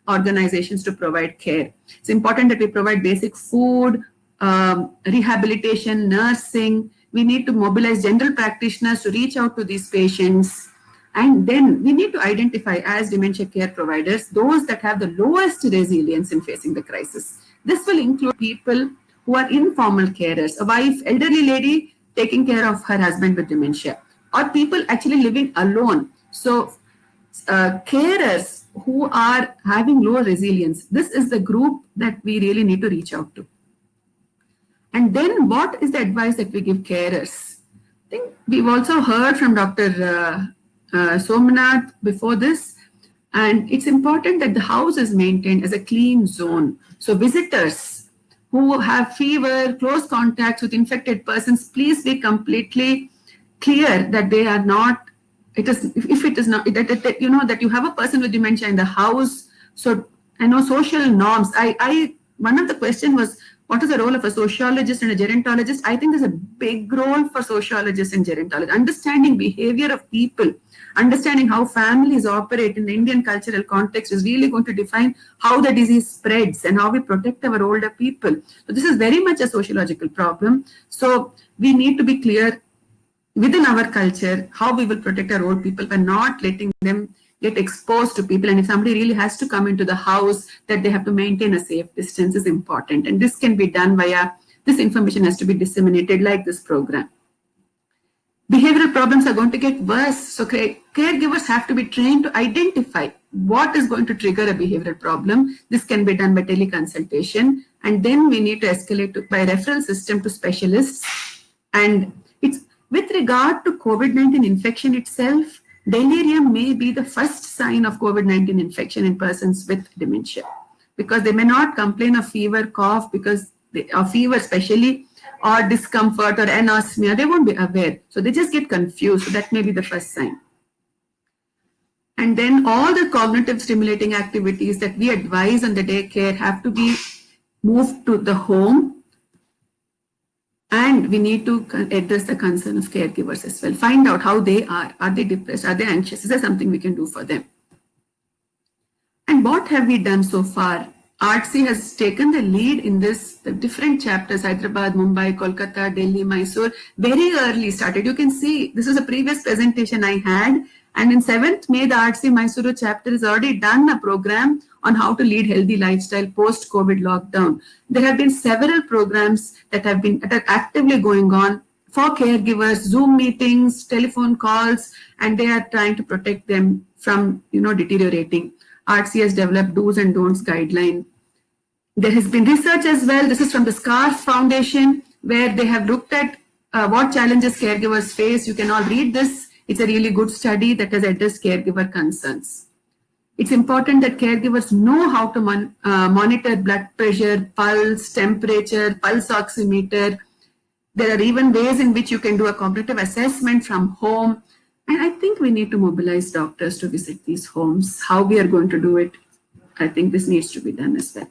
organizations to provide care. It's important that we provide basic food, rehabilitation, nursing. We need to mobilize general practitioners to reach out to these patients. And then we need to identify, as dementia care providers, those that have the lowest resilience in facing the crisis. This will include people who are informal carers, a wife, elderly lady taking care of her husband with dementia, or people actually living alone. So carers who are having low resilience, this is the group that we really need to reach out to. And then what is the advice that we give carers? I think we've also heard from Dr. Somnath before this, and it's important that the house is maintained as a clean zone. So visitors who have fever, close contacts with infected persons, please be completely clear that they are not, it is, if it is not, that you know that you have a person with dementia in the house. So I know social norms. One of the questions was, what is the role of a sociologist and a gerontologist? I think there's a big role for sociologists and gerontologists. Understanding behavior of people, understanding how families operate in the Indian cultural context is really going to define how the disease spreads and how we protect our older people. So this is very much a sociological problem. So we need to be clear within our culture how we will protect our old people by not letting them get exposed to people. And if somebody really has to come into the house, that they have to maintain a safe distance is important. And this can be done via, this information has to be disseminated like this program. Behavioral problems are going to get worse. So caregivers have to be trained to identify what is going to trigger a behavioral problem. This can be done by teleconsultation. And then we need to escalate by referral system to specialists. And it's with regard to COVID-19 infection itself, delirium may be the first sign of COVID-19 infection in persons with dementia, because they may not complain of fever, cough, because of fever especially, or discomfort or anosmia, they won't be aware. So they just get confused. So that may be the first sign. And then all the cognitive stimulating activities that we advise on the daycare have to be moved to the home. And we need to address the concern of caregivers as well. Find out how they are. Are they depressed? Are they anxious? Is there something we can do for them? And what have we done so far? ARTC has taken the lead in this, the different chapters, Hyderabad, Mumbai, Kolkata, Delhi, Mysore, very early started. You can see, this is a previous presentation I had. And in 7th May, the ARTC Mysuru chapter has already done a program on how to lead healthy lifestyle post-COVID lockdown. There have been several programs that are actively going on for caregivers, Zoom meetings, telephone calls, and they are trying to protect them from, deteriorating. ARTC has developed do's and don'ts guideline. There has been research as well. This is from the SCARF Foundation, where they have looked at what challenges caregivers face. You can all read this. It's a really good study that has addressed caregiver concerns. It's important that caregivers know how to monitor blood pressure, pulse, temperature, pulse oximeter. There are even ways in which you can do a cognitive assessment from home. And I think we need to mobilize doctors to visit these homes. How we are going to do it, I think this needs to be done as well.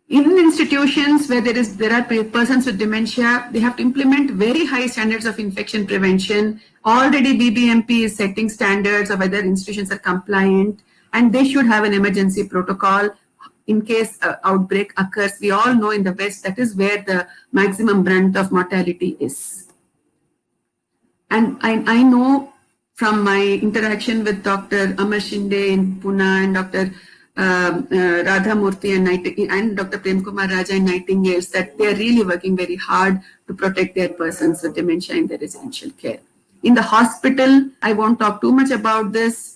In institutions where there are persons with dementia, they have to implement very high standards of infection prevention. Already BBMP is setting standards of whether institutions are compliant, and they should have an emergency protocol in case outbreak occurs. We all know in the West, that is where the maximum brunt of mortality is. And I know from my interaction with Dr. Amar Shinde in Pune and Dr. Radha Murthy and Dr. Prem Kumar Raja in Nightingales, that they are really working very hard to protect their persons with dementia in their residential care. In the hospital, I won't talk too much about this.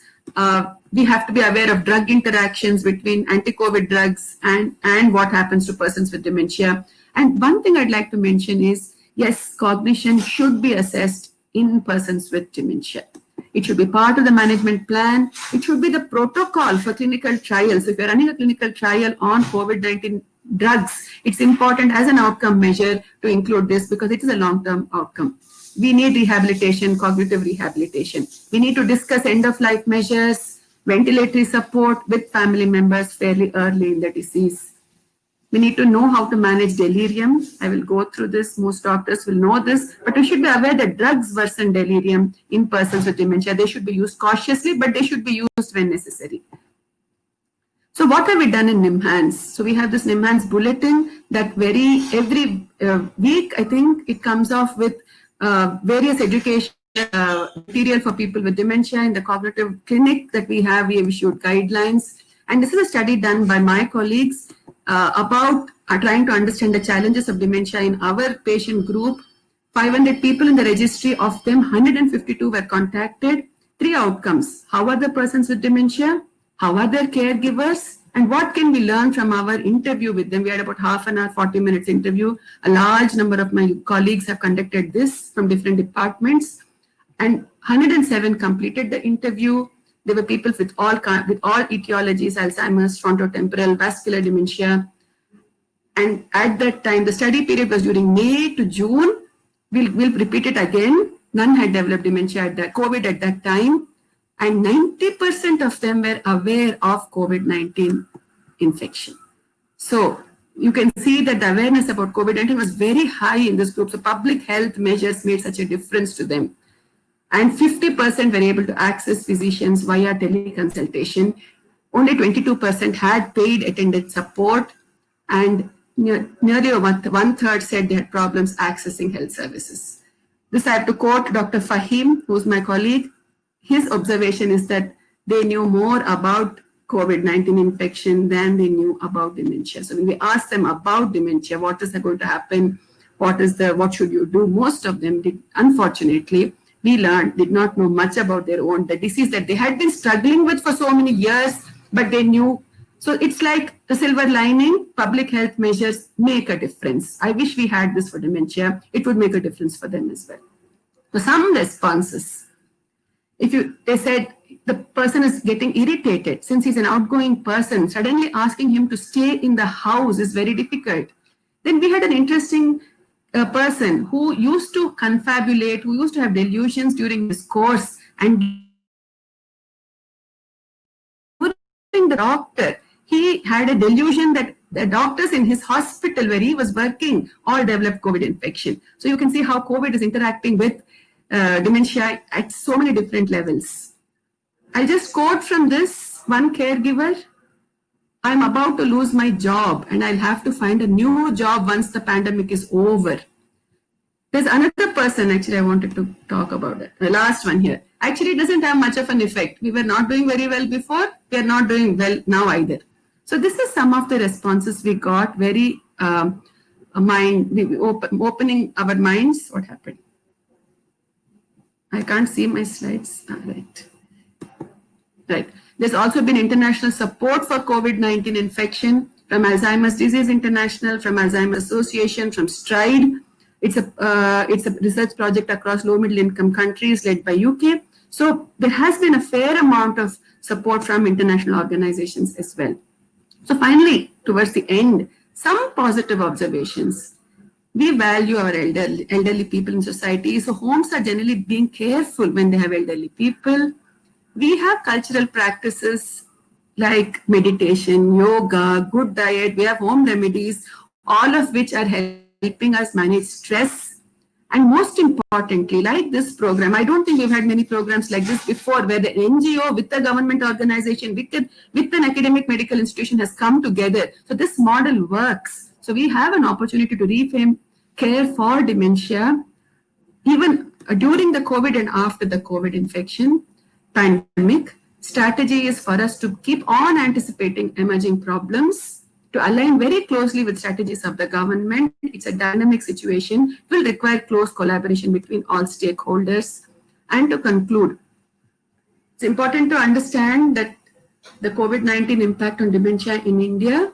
We have to be aware of drug interactions between anti-COVID drugs and what happens to persons with dementia. And one thing I'd like to mention is, yes, cognition should be assessed in persons with dementia. It should be part of the management plan. It should be the protocol for clinical trials. If you're running a clinical trial on COVID-19 drugs, it's important as an outcome measure to include this because it is a long-term outcome. We need rehabilitation, cognitive rehabilitation. We need to discuss end-of-life measures, ventilatory support with family members fairly early in the disease. We need to know how to manage delirium. I will go through this. Most doctors will know this, but we should be aware that drugs worsen delirium in persons with dementia. They should be used cautiously, but they should be used when necessary. So what have we done in NIMHANS? So we have this NIMHANS bulletin that every week, I think it comes off with various education material for people with dementia. In the cognitive clinic that we have issued guidelines. And this is a study done by my colleagues about trying to understand the challenges of dementia in our patient group. 500 people in the registry, of them 152 were contacted. 3 outcomes: how are the persons with dementia, how are their caregivers, and what can we learn from our interview with them. We had about half an hour, 40 minutes interview. A large number of my colleagues have conducted this from different departments, and 107 completed the interview. There were people with all etiologies: Alzheimer's, frontotemporal, vascular dementia. And at that time, the study period was during May to June. We'll repeat it again. None had developed dementia at COVID at that time. And 90% of them were aware of COVID-19 infection. So you can see that the awareness about COVID-19 was very high in this group. So public health measures made such a difference to them. And 50% were able to access physicians via teleconsultation. Only 22% had paid attended support, and nearly one third said they had problems accessing health services. This I have to quote Dr. Fahim, who's my colleague. His observation is that they knew more about COVID-19 infection than they knew about dementia. So when we asked them about dementia, what is going to happen? What should you do? Most of them did, unfortunately, did not know much about the disease that they had been struggling with for so many years, but they knew. So it's like the silver lining: public health measures make a difference. I wish we had this for dementia. It would make a difference for them as well. So some responses. They said the person is getting irritated since he's an outgoing person. Suddenly asking him to stay in the house is very difficult. Then we had an interesting person who used to confabulate, who used to have delusions during this course, and during the doctor, he had a delusion that the doctors in his hospital where he was working all developed COVID infection. So you can see how COVID is interacting with dementia at so many different levels. I'll just quote from this one caregiver: "I'm about to lose my job and I'll have to find a new job once the pandemic is over." There's another person actually I wanted to talk about it. The last one here. Actually, it doesn't have much of an effect. We were not doing very well before. We are not doing well now either. So this is some of the responses we got. Very opening our minds. What happened? I can't see my slides. Right. There's also been international support for COVID-19 infection from Alzheimer's Disease International, from Alzheimer's Association, from STRIDE. It's a research project across low middle income countries led by UK. So there has been a fair amount of support from international organizations as well. So finally, towards the end, some positive observations. We value our elderly people in society. So homes are generally being careful when they have elderly people. We have cultural practices like meditation, yoga, good diet. We have home remedies, all of which are helping us manage stress. And most importantly, like this program, I don't think we've had many programs like this before, where the NGO with the government organization, with an academic medical institution has come together. So this model works. So we have an opportunity to reframe care for dementia, even during the COVID and after the COVID infection pandemic. Strategy is for us to keep on anticipating emerging problems, to align very closely with strategies of the government. It's a dynamic situation. It will require close collaboration between all stakeholders. And to conclude, it's important to understand that the COVID-19 impact on dementia in India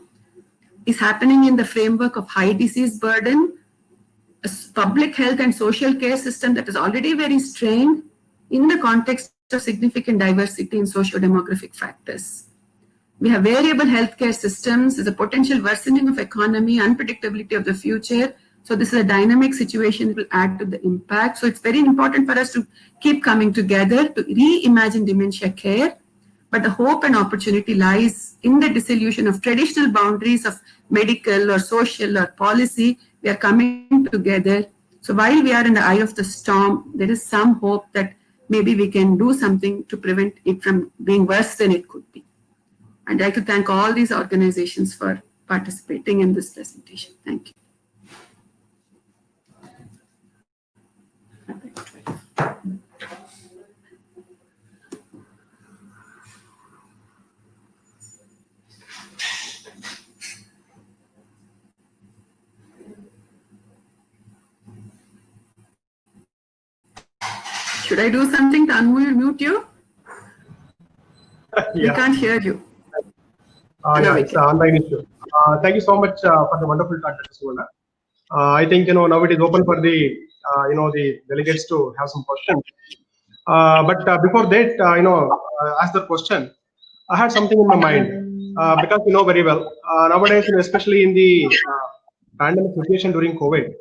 is happening in the framework of high disease burden, a public health and social care system that is already very strained in the context of significant diversity in socio-demographic factors. We have variable healthcare systems, there's a potential worsening of economy, unpredictability of the future. So this is a dynamic situation that will add to the impact. So it's very important for us to keep coming together to reimagine dementia care. But the hope and opportunity lies in the dissolution of traditional boundaries of medical or social or policy. We are coming together. So while we are in the eye of the storm, there is some hope that maybe we can do something to prevent it from being worse than it could be. I'd like to thank all these organizations for participating in this presentation. Thank you. Should I do something to unmute you? We can't hear you. Yeah, it's an online issue. Thank you so much for the wonderful talk, Dr. Suvarna. I think now it is open for the the delegates to have some questions. But before that, ask the question. I had something in my mind because you know very well nowadays, especially in the pandemic situation during COVID,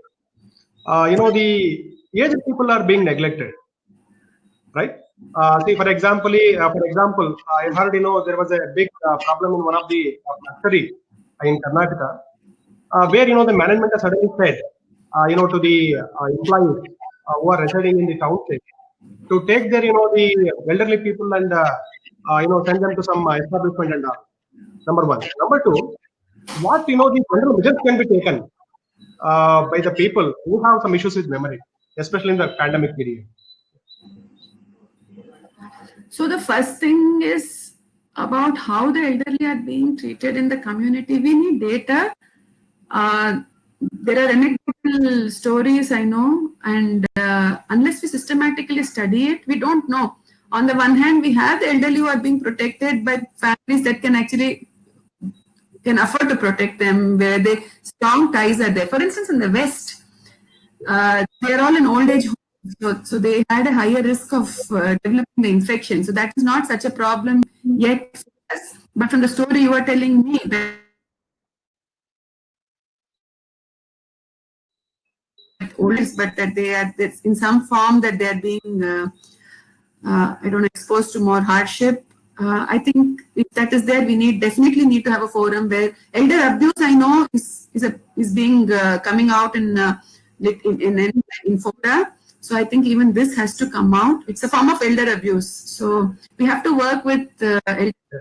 the aged people are being neglected, right? See, for example, I heard there was a big problem in one of the factory in Karnataka, where the management has suddenly said, to the employees who are residing in the township to take their the elderly people and send them to some establishment and all. Number one. Number two, what the general measures can be taken by the people who have some issues with memory, especially in the pandemic period. So the first thing is about how the elderly are being treated in the community. We need data. There are anecdotal stories, I know, and unless we systematically study it, we don't know. On the one hand, we have the elderly who are being protected by families that can afford to protect them, where the strong ties are there. For instance, in the West, they are all in old age homes. So they had a higher risk of developing the infection. So that is not such a problem yet. But from the story you are telling me, that old, but that they are in some form that they are being, exposed to more hardship. I think if that is there, we definitely need to have a forum where elder abuse, I know, is being coming out in fora. So I think even this has to come out. It's a form of elder abuse. So we have to work with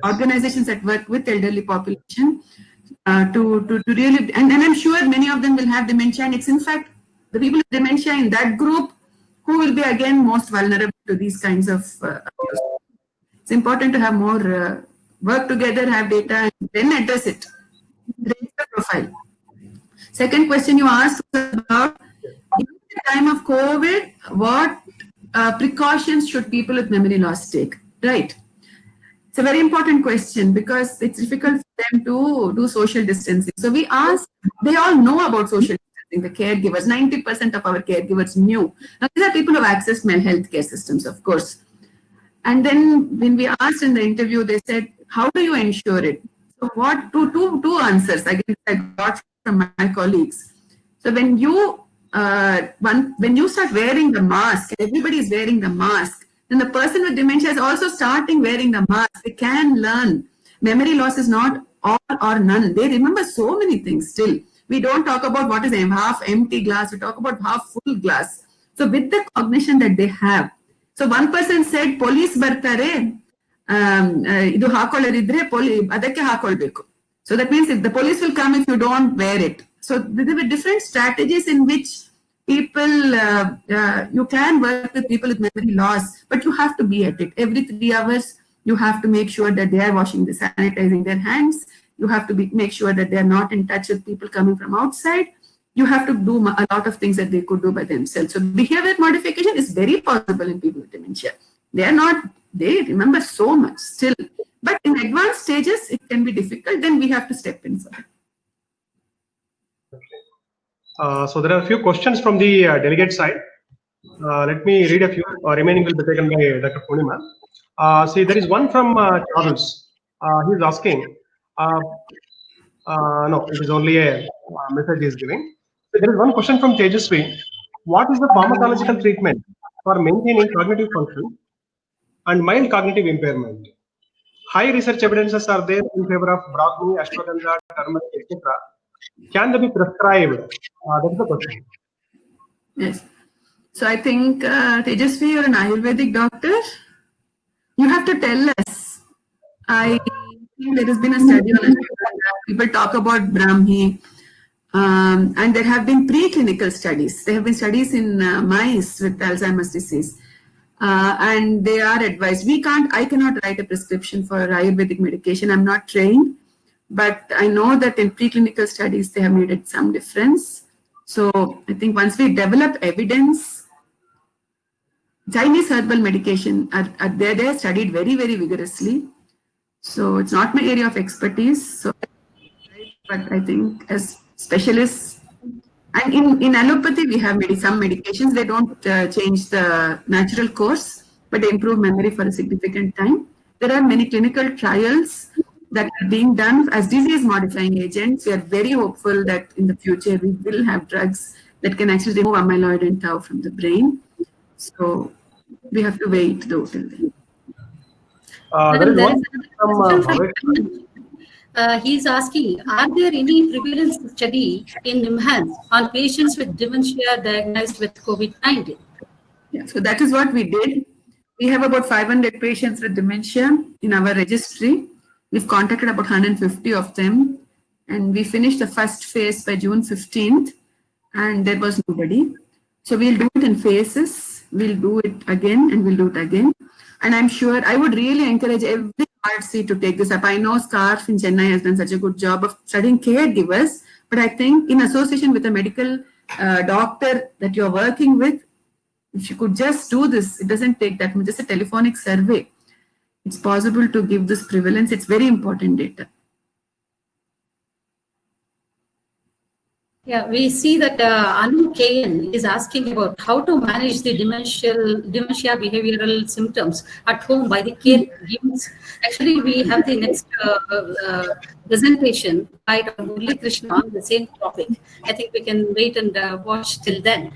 organizations that work with elderly population to really, and I'm sure many of them will have dementia. And it's in fact the people with dementia in that group who will be again most vulnerable to these kinds of abuse. It's important to have more work together, have data, and then address it. Raise the profile. Second question you asked was about, in the time of COVID, what precautions should people with memory loss take? Right. It's a very important question because it's difficult for them to do social distancing. So we asked, they all know about social distancing, the caregivers, 90% of our caregivers knew. Now, these are people who have accessed my healthcare systems, of course. And then when we asked in the interview, they said, how do you ensure it? So what, two answers I got from my colleagues. So when you start wearing the mask, everybody is wearing the mask, then the person with dementia is also starting wearing the mask. They can learn. Memory loss is not all or none. They remember so many things still. We don't talk about what is a half empty glass. We talk about half full glass. So with the cognition that they have. So one person said, police bartare, idu hakolariddre adakke hakolbeku. So that means if the police will come if you don't wear it. So there were different strategies in which people, you can work with people with memory loss, but you have to be at it. Every 3 hours, you have to make sure that they are sanitizing their hands. You have to make sure that they are not in touch with people coming from outside. you have to do a lot of things that they could do by themselves. So behavior modification is very possible in people with dementia. They remember so much still. But in advanced stages, it can be difficult. Then we have to step in for it. So there are a few questions from the delegate side. Let me read a few. Remaining will be taken by Dr. Purnima. See, there is one from Charles. He is asking. No, it is only a message he is giving. So there is one question from Tejasvi. What is the pharmacological treatment for maintaining cognitive function and mild cognitive impairment? High research evidences are there in favor of broccoli, ashwagandha, turmeric, etc. Can they be prescribed? That's the question. Yes. So I think, Tejasvi, you're an Ayurvedic doctor. You have to tell us. I think there has been a study on Ashwagandha. People talk about Brahmi. And there have been preclinical studies. There have been studies in mice with Alzheimer's disease. And they are advised. I cannot write a prescription for Ayurvedic medication. I'm not trained. But I know that in preclinical studies, they have made some difference. So I think once we develop evidence, Chinese herbal medication they're studied very, very vigorously. So it's not my area of expertise. So, but I think as specialists, and in allopathy, we have some medications. They don't change the natural course, but they improve memory for a significant time. There are many clinical trials that are being done as disease-modifying agents. We are very hopeful that in the future we will have drugs that can actually remove amyloid and tau from the brain. So we have to wait though till then. There is one from he's asking, are there any prevalence study in NIMHANS on patients with dementia diagnosed with COVID-19? Yeah, so that is what we did. We have about 500 patients with dementia in our registry. We've contacted about 150 of them, and we finished the first phase by June 15th, and there was nobody. So we'll do it in phases. We'll do it again, and we'll do it again. And I'm sure I would really encourage every RC to take this up. I know SCARF in Chennai has done such a good job of studying caregivers, but I think in association with a medical doctor that you're working with, if you could just do this, it doesn't take that much, just a telephonic survey. It's possible to give this prevalence. It's very important data. Yeah, we see that Anu KN is asking about how to manage the dementia behavioral symptoms at home by the caregivers. Actually, we have the next presentation by Dr. Murali Krishna on the same topic. I think we can wait and watch till then.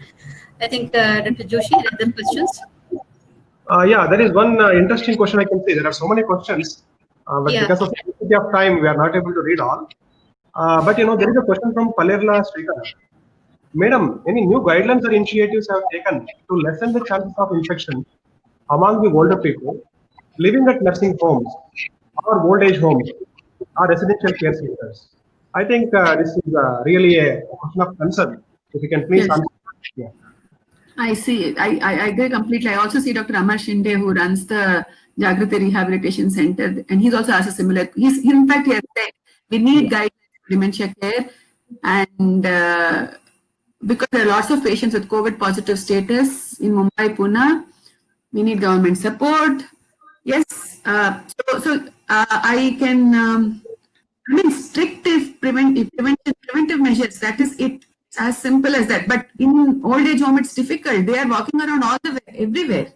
I think Dr. Joshi, other questions? Yeah, there is one interesting question I can say. There are so many questions, but because of the of time, we are not able to read all. But there is a question from Palerla Srikar. Madam, any new guidelines or initiatives have taken to lessen the chances of infection among the older people living at nursing homes or old age homes or residential care centers? I think this is really a question of concern. If you can please answer. Yeah. I see it. I agree completely. I also see Dr. Amar Shinde, who runs the Jagrati Rehabilitation Center, and he's also asked a similar. In fact, he has said we need guidelines for dementia care, and because there are lots of patients with COVID positive status in Mumbai, Pune, we need government support. Yes. I can. Strict preventive measures. That is it. It's as simple as that. But in old age home, it's difficult. They are walking around all the way, everywhere.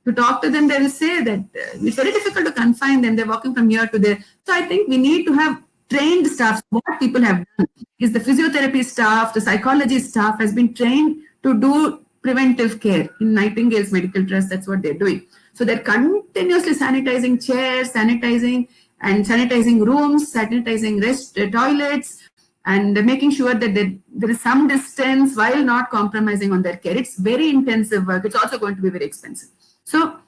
To talk to them, they will say that it's very difficult to confine them. They're walking from here to there. So I think we need to have trained staff. What people have done is the physiotherapy staff, the psychology staff has been trained to do preventive care. In Nightingale's Medical Trust, that's what they're doing. So they're continuously sanitizing chairs, sanitizing rooms, sanitizing toilets, and making sure that there is some distance while not compromising on their care. It's very intensive work. It's also going to be very expensive. So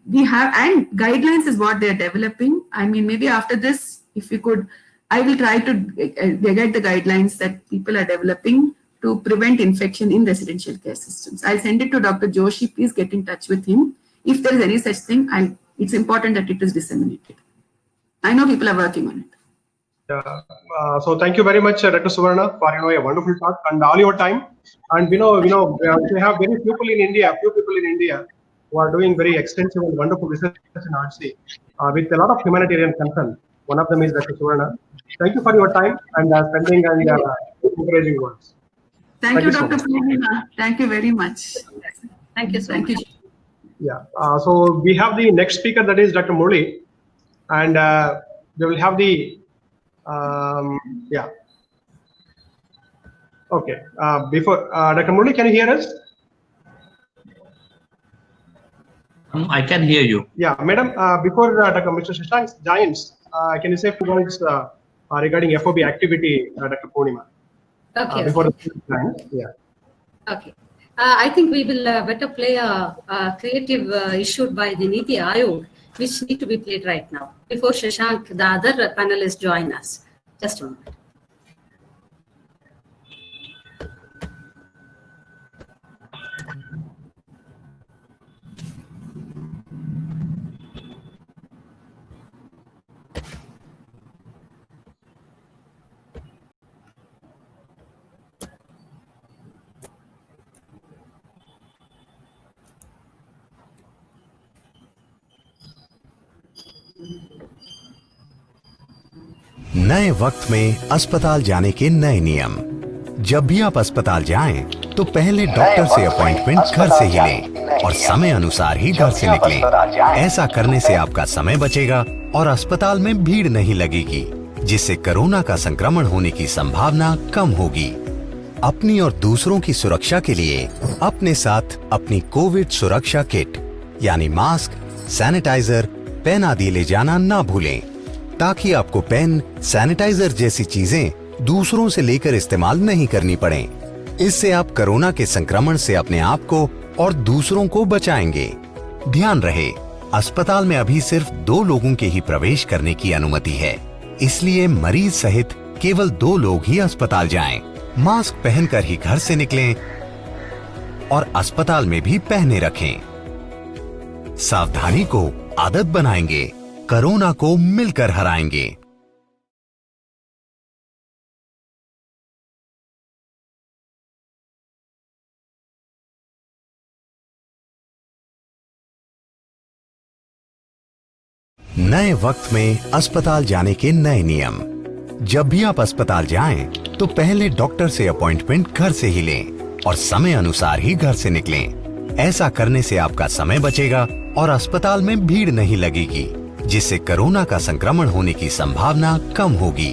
we have, and guidelines is what they're developing. I mean, maybe after this, if we could, I will try to get the guidelines that people are developing to prevent infection in residential care systems. I'll send it to Dr. Joshi. Please get in touch with him. If there is any such thing, it's important that it is disseminated. I know people are working on it. So thank you very much, Dr. Suvarna, for a wonderful talk and all your time. And we have very few people in India who are doing very extensive and wonderful research in RC with a lot of humanitarian concern. One of them is Dr. Suvarna. Thank you for your time and spending and encouraging words. Thank you, so Dr. much. Purnima. Thank you very much. Thank you so Thank much. you. Yeah. So we have the next speaker, that is Dr. Murli, and we will have the yeah. Okay. Before Dr. Murli, can you hear us? I can hear you. Yeah, madam. Before Mr. Shashank joins, can you say a few words regarding FOB activity, Dr. Purnima? Okay. Before the time. Yeah. Okay. I think we will better play a creative issued by the Niti Aayog, which need to be played right now before Shashank, the other panelists, join us. Just a moment. नए वक्त में अस्पताल जाने के नए नियम। जब भी आप अस्पताल जाएं, तो पहले डॉक्टर से अपॉइंटमेंट घर से ही लें और समय अनुसार ही घर से निकलें। ऐसा करने से आपका समय बचेगा और अस्पताल में भीड़ नहीं लगेगी, जिससे कोरोना का संक्रमण होने की संभावना कम होगी। अपनी और दूसरों की सुरक्षा के लिए अपने साथ अपनी कोविड सुरक्षा किट यानी मास्क, सैनिटाइजर, पेन आदि ले जाना ना भूलें, ताकि आपको पेन, सैनिटाइजर जैसी चीजें दूसरों से लेकर इस्तेमाल नहीं करनी पड़े। इससे आप कोरोना के संक्रमण से अपने आप को और दूसरों को बचाएंगे। ध्यान रहे, अस्पताल में अभी सिर्फ 2 लोगों के ही प्रवेश करने की अनुमति है, इसलिए मरीज सहित केवल 2 लोग ही अस्पताल जाएं। मास्क पहनकर ही घर से निकलें और अस्पताल में भी पहने रखें। सावधानी को आदत बनाएंगे, कोरोना को मिलकर हराएंगे। नए वक्त में अस्पताल जाने के नए नियम। जब भी आप अस्पताल जाएं, तो पहले डॉक्टर से अपॉइंटमेंट घर से ही लें और समय अनुसार ही घर से निकलें। ऐसा करने से आपका समय बचेगा और अस्पताल में भीड़ नहीं लगेगी, जिससे कोरोना का संक्रमण होने की संभावना कम होगी।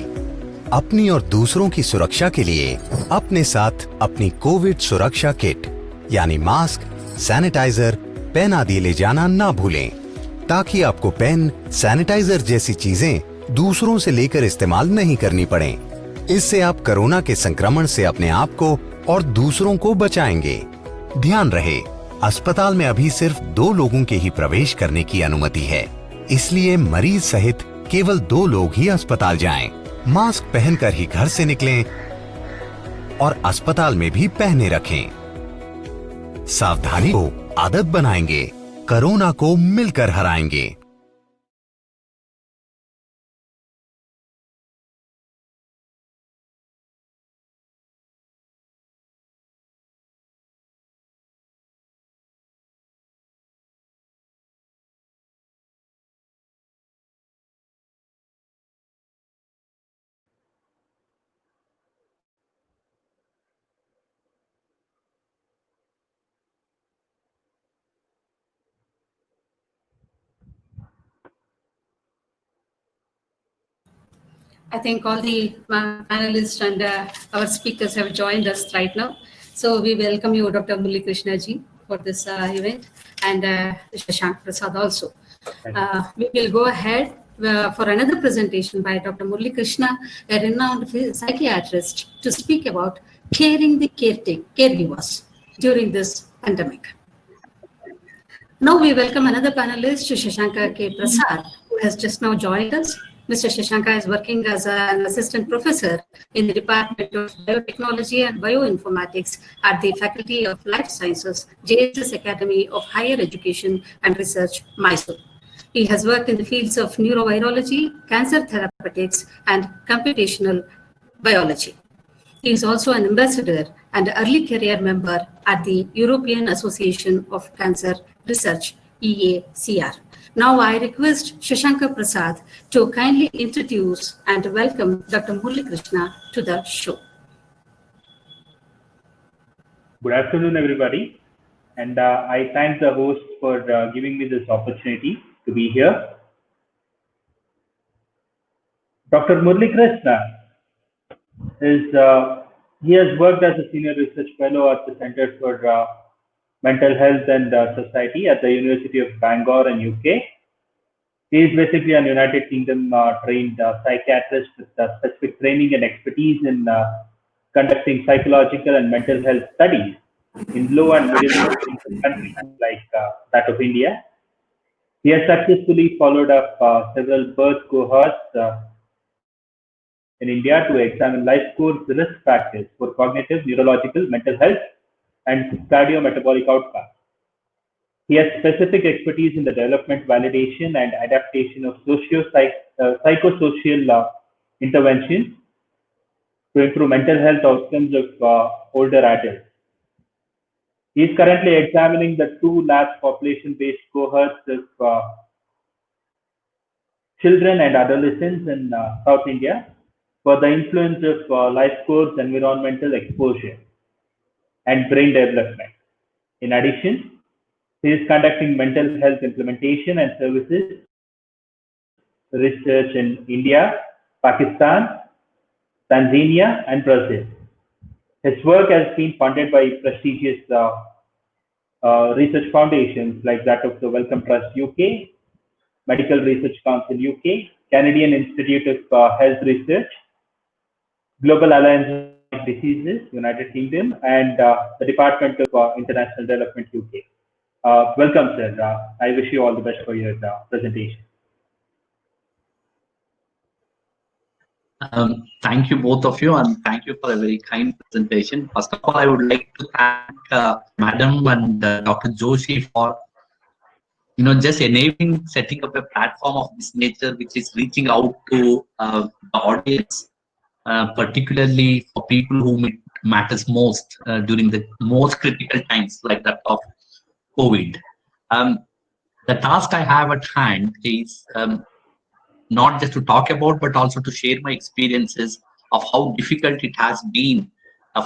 अपनी और दूसरों की सुरक्षा के लिए अपने साथ अपनी कोविड सुरक्षा किट यानी मास्क, सैनिटाइजर, पेन आदि ले जाना ना भूलें, ताकि आपको पेन, सैनिटाइजर जैसी चीजें दूसरों से लेकर इस्तेमाल नहीं करनी पड़े। इससे आप कोरोना के संक्रमण से अपने आप को और दूसरों को बचाएंगे। ध्यान रहे, अस्पताल में अभी सिर्फ 2 लोगों के ही प्रवेश करने की अनुमति है, इसलिए मरीज सहित केवल 2 लोग ही अस्पताल जाएं। मास्क पहनकर ही घर से निकलें और अस्पताल में भी पहने रखें। सावधानी को आदत बनाएंगे, कोरोना को मिलकर हराएंगे। I think all the panelists and our speakers have joined us right now. So we welcome you, Dr. Murli Krishna ji, for this event, and Shashank Prasad also. We will go ahead for another presentation by Dr. Murli Krishna, a renowned psychiatrist, to speak about caring the caregivers during this pandemic. Now we welcome another panelist, Shashank K. Prasad, who has just now joined us. Mr. Shashank is working as an assistant professor in the Department of Biotechnology and Bioinformatics at the Faculty of Life Sciences, JSS Academy of Higher Education and Research, Mysore. He has worked in the fields of neurovirology, cancer therapeutics, and computational biology. He is also an ambassador and early career member at the European Association of Cancer Research, EACR. Now I request Shashankar Prasad to kindly introduce and welcome Dr. Murali Krishna to the show. Good afternoon, everybody. And I thank the host for giving me this opportunity to be here. Dr. Murali Krishna he has worked as a senior research fellow at the Center for Mental Health and Society at the University of Bangor in UK. He is basically an United Kingdom trained psychiatrist with specific training and expertise in conducting psychological and mental health studies in low and middle income countries like that of India. He has successfully followed up several birth cohorts in India to examine life course risk factors for cognitive, neurological, mental health, and cardiometabolic outcomes. He has specific expertise in the development, validation, and adaptation of psychosocial interventions to improve mental health outcomes of older adults. He is currently examining the 2 large population-based cohorts of children and adolescents in South India for the influence of life course, environmental exposure, and brain development. In addition, he is conducting mental health implementation and services research in India, Pakistan, Tanzania, and Brazil. His work has been funded by prestigious research foundations like that of the Wellcome Trust UK, Medical Research Council UK, Canadian Institute of Health Research, Global Alliance of Diseases, United Kingdom, and the Department of International Development UK. Welcome, sir. I wish you all the best for your presentation. Thank you, both of you, and thank you for a very kind presentation. First of all, I would like to thank Madam and Dr. Joshi for just enabling setting up a platform of this nature, which is reaching out to the audience, particularly for people whom it matters most during the most critical times like that of COVID. The task I have at hand is not just to talk about, but also to share my experiences of how difficult it has been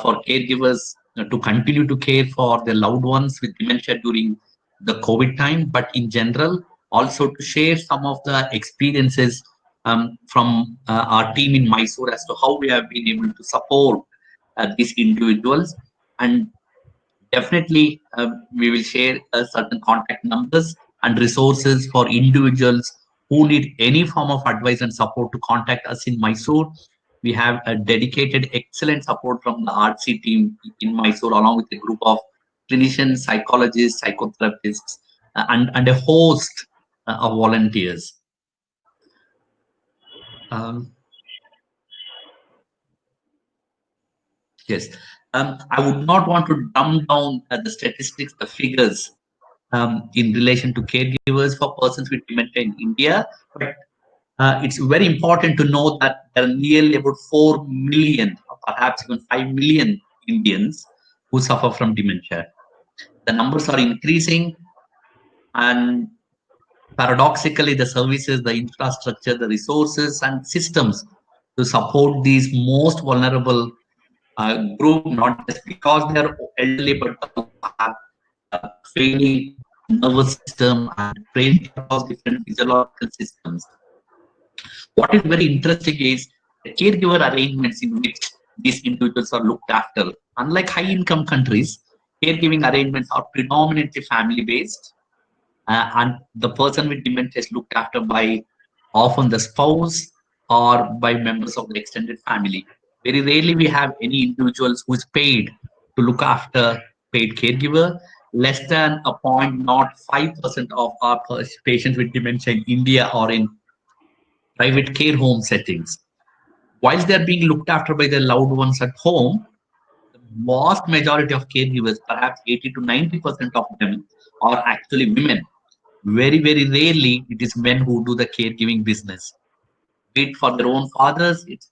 for caregivers to continue to care for their loved ones with dementia during the COVID time, but in general, also to share some of the experiences from our team in Mysore as to how we have been able to support these individuals. And definitely, we will share certain contact numbers and resources for individuals who need any form of advice and support to contact us in Mysore. We have a dedicated, excellent support from the RC team in Mysore, along with a group of clinicians, psychologists, psychotherapists, and a host of volunteers. Yes, I would not want to dumb down the statistics, the figures in relation to caregivers for persons with dementia in India, but it's very important to know that there are nearly about 4 million, or perhaps even 5 million Indians who suffer from dementia. The numbers are increasing, and paradoxically, the services, the infrastructure, the resources and systems to support these most vulnerable group, not just because they are elderly, but have failing nervous system and brain across different physiological systems. What is very interesting is the caregiver arrangements in which these individuals are looked after. Unlike high-income countries, caregiving arrangements are predominantly family-based, and the person with dementia is looked after by often the spouse or by members of the extended family. Very rarely we have any individuals who is paid to look after paid caregiver. Less than 0.05% of our patients with dementia in India are in private care home settings. Whilst they are being looked after by their loved ones at home, the vast majority of caregivers, perhaps 80 to 90% of them, are actually women Very, very rarely it is men who do the caregiving business. Be it for their own fathers, it's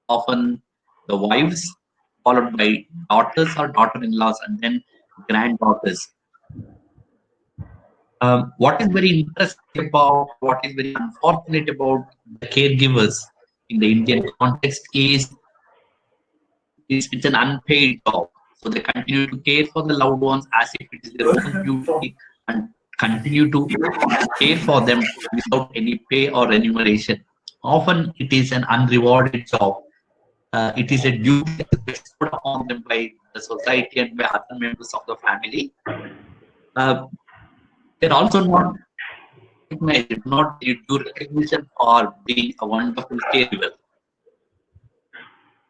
often the wives, followed by daughters or daughter-in-laws, and then granddaughters. What is very interesting about, what is very unfortunate about the caregivers in the Indian context is it's an unpaid job. So they continue to care for the loved ones as if it is their own duty and continue to care for them without any pay or remuneration. Often it is an unrewarded job. It is a duty that is bestowed upon them by the society and by other members of the family. They're also not recognized, not due recognition for being a wonderful caregiver.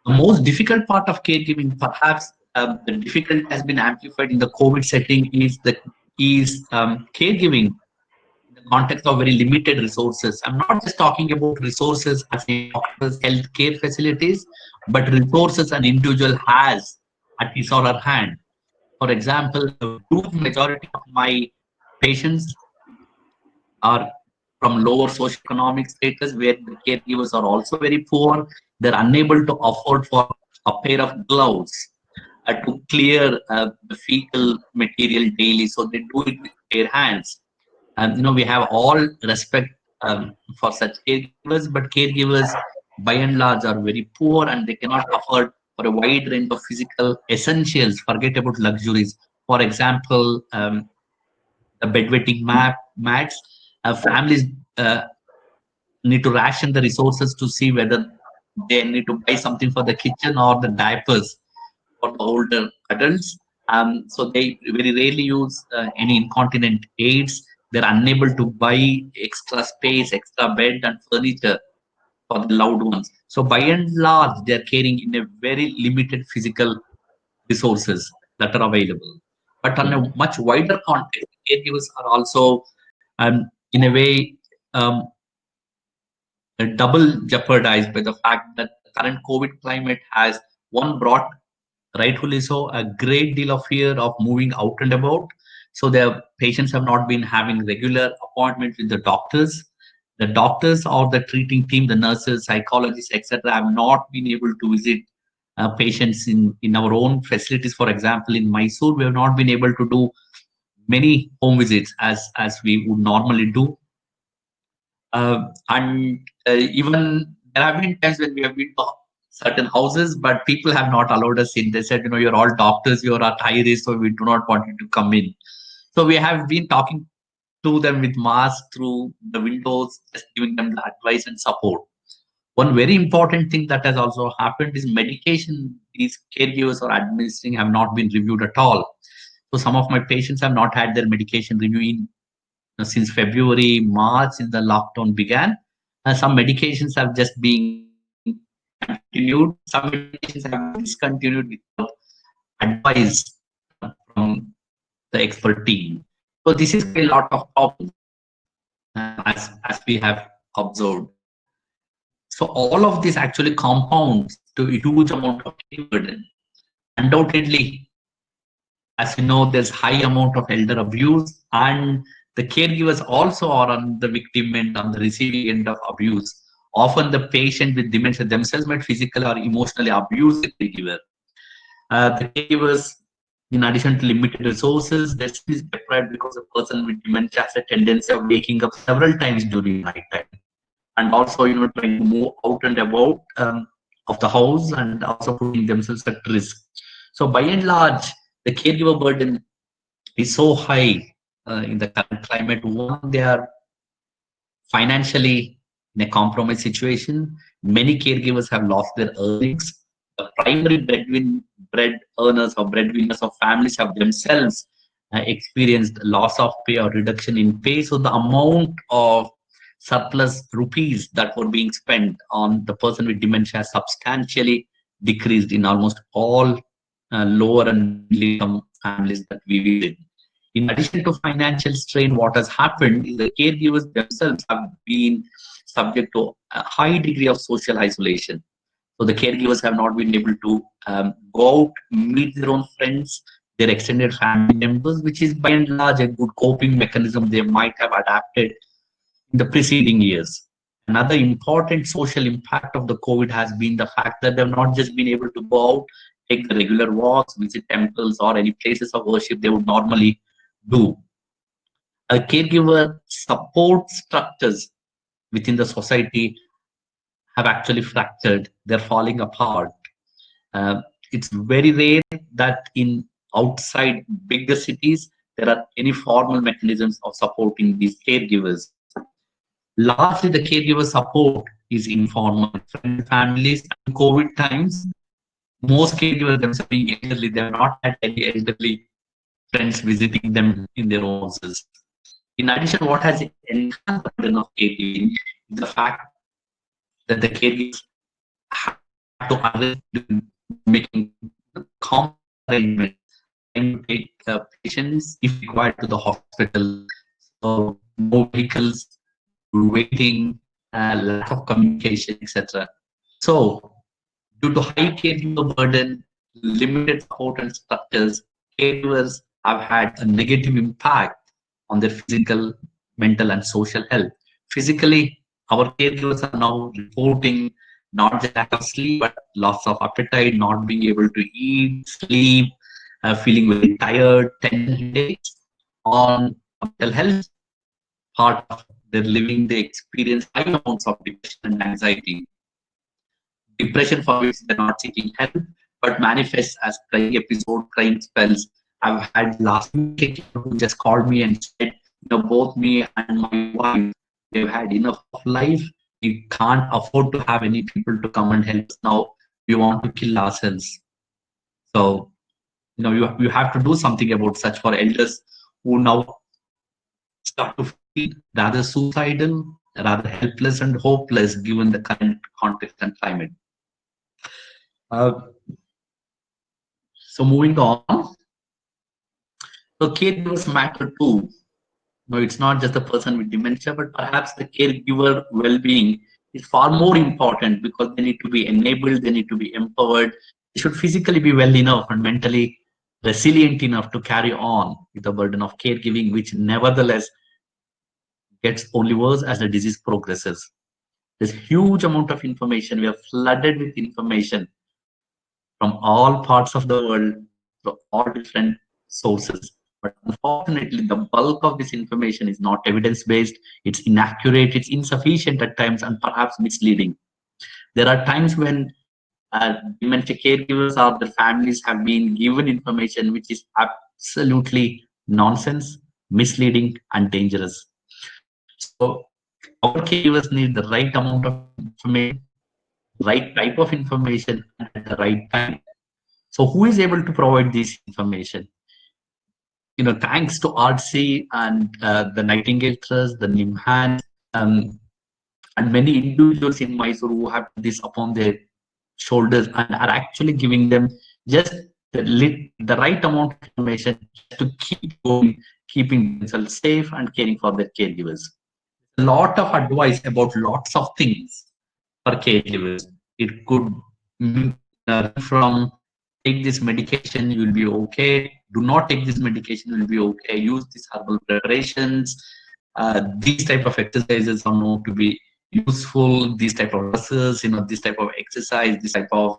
The most difficult part of caregiving, perhaps the difficult has been amplified in the COVID setting, is caregiving in the context of very limited resources. I'm not just talking about resources as in doctors, healthcare facilities, but resources an individual has at his or her hand. For example, the huge majority of my patients are from lower socioeconomic status where the caregivers are also very poor. They're unable to afford for a pair of gloves to clear the fecal material daily, so they do it with their hands. And we have all respect for such caregivers, but caregivers by and large are very poor and they cannot afford for a wide range of physical essentials. Forget about luxuries. For example, the bedwetting mats. Families need to ration the resources to see whether they need to buy something for the kitchen or the diapers for the older adults. So they very rarely use any incontinent aids. They're unable to buy extra space, extra bed and furniture for the loved ones. So by and large, they're caring in a very limited physical resources that are available. But on a much wider context, caregivers are also, in a way, double jeopardized by the fact that the current COVID climate has brought, rightfully so, a great deal of fear of moving out and about. So their patients have not been having regular appointments with the doctors. The doctors or the treating team, the nurses, psychologists, etc., have not been able to visit patients in our own facilities. For example, in Mysore, we have not been able to do many home visits as we would normally do. And even there have been times when we have been to certain houses, but people have not allowed us in. They said, you're all doctors, you're at high risk, so we do not want you to come in. So we have been talking to them with masks through the windows, just giving them the advice and support. One very important thing that has also happened is medication these caregivers are administering have not been reviewed at all. So some of my patients have not had their medication review since February, March, since the lockdown began. Some medications have just been continued. Some medications have been discontinued without advice from the expert team. So this is a lot of problems as we have observed. So all of this actually compounds to a huge amount of burden. Undoubtedly, as you know, there's high amount of elder abuse, and the caregivers also are on the victim end, on the receiving end of abuse. Often the patient with dementia themselves might physically or emotionally abuse the caregiver. The caregivers, in addition to limited resources, they're still deprived because the person with dementia has a tendency of waking up several times during night time. And also, trying to move out and about of the house and also putting themselves at risk. So by and large, the caregiver burden is so high in the current climate. One, they are financially in a compromised situation. Many caregivers have lost their earnings. The primary bread earners or breadwinners of families have themselves experienced loss of pay or reduction in pay. So the amount of surplus rupees that were being spent on the person with dementia substantially decreased in almost all lower and middle income families that we visit. In addition to financial strain, what has happened is the caregivers themselves have been subject to a high degree of social isolation. So the caregivers have not been able to go out, meet their own friends, their extended family members, which is by and large a good coping mechanism they might have adapted in the preceding years. Another important social impact of the COVID has been the fact that they've not just been able to go out, take the regular walks, visit temples or any places of worship they would normally do. A caregiver support structures within the society have actually fractured. They're falling apart. It's very rare that in outside bigger cities, there are any formal mechanisms of supporting these caregivers. Largely, the caregiver support is informal. Friends, families, and COVID times, most caregivers themselves being elderly, they have not had any elderly friends visiting them in their houses. In addition, what has enhanced the burden of caregiving is the fact that the caregivers have to arrange making common arrangements and take patients if required to the hospital. So no vehicles, waiting, lack of communication, etc. So due to high caregiver burden, limited support and structures, caregivers have had a negative impact on their physical, mental, and social health. Physically, our caregivers are now reporting not just lack of sleep, but loss of appetite, not being able to eat, sleep, feeling very tired, tension headaches. On mental health part of their living, they experience high amounts of depression and anxiety. Depression for which they're not seeking help, but manifests as crying episode, crying spells. I've had last week who just called me and said, both me and my wife, we've had enough of life. We can't afford to have any people to come and help us now. We want to kill ourselves. So, you have to do something about such for elders who now start to feel rather suicidal, rather helpless and hopeless given the current context and climate. So moving on. So caregivers matter too. No, it's not just the person with dementia, but perhaps the caregiver well-being is far more important because they need to be enabled, they need to be empowered. They should physically be well enough and mentally resilient enough to carry on with the burden of caregiving, which nevertheless gets only worse as the disease progresses. There's huge amount of information. We are flooded with information from all parts of the world, from all different sources. But unfortunately, the bulk of this information is not evidence-based, it's inaccurate, it's insufficient at times, and perhaps misleading. There are times when dementia caregivers or the families have been given information which is absolutely nonsense, misleading, and dangerous. So our caregivers need the right amount of information, right type of information, at the right time. So who is able to provide this information? Thanks to ARTC and the Nightingale Trust, the NIMHANS, and many individuals in Mysore who have this upon their shoulders and are actually giving them just the right amount of information to keep going, keeping themselves safe and caring for their caregivers. A lot of advice about lots of things for caregivers. It could from take this medication, you will be okay. Do not take this medication, you will be okay. Use these herbal preparations. These type of exercises are known to be useful. These type of verses, this type of exercise, this type of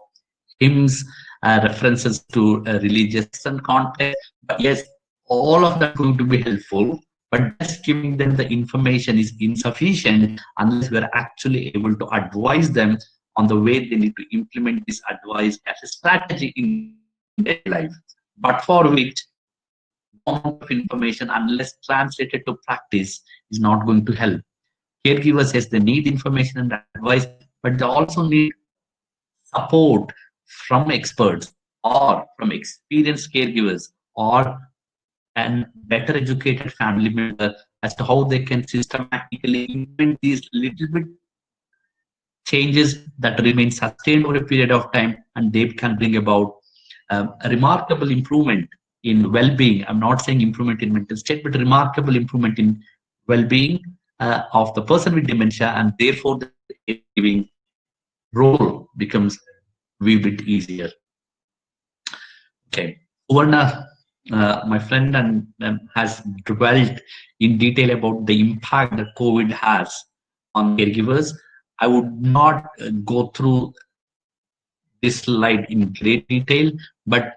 hymns, references to religious and context. But yes, all of that going to be helpful. But just giving them the information is insufficient unless we're actually able to advise them on the way they need to implement this advice as a strategy in their life, but for which amount of information, unless translated to practice, is not going to help. Caregivers, yes, they need information and advice, but they also need support from experts or from experienced caregivers or and better educated family member as to how they can systematically implement these little bit changes that remain sustained over a period of time, and they can bring about a remarkable improvement in well-being. I'm not saying improvement in mental state, but remarkable improvement in well-being of the person with dementia, and therefore the caregiving role becomes a wee bit easier. Okay, Suvarna, my friend and has dwelt in detail about the impact that COVID has on caregivers. I would not go through this slide in great detail, but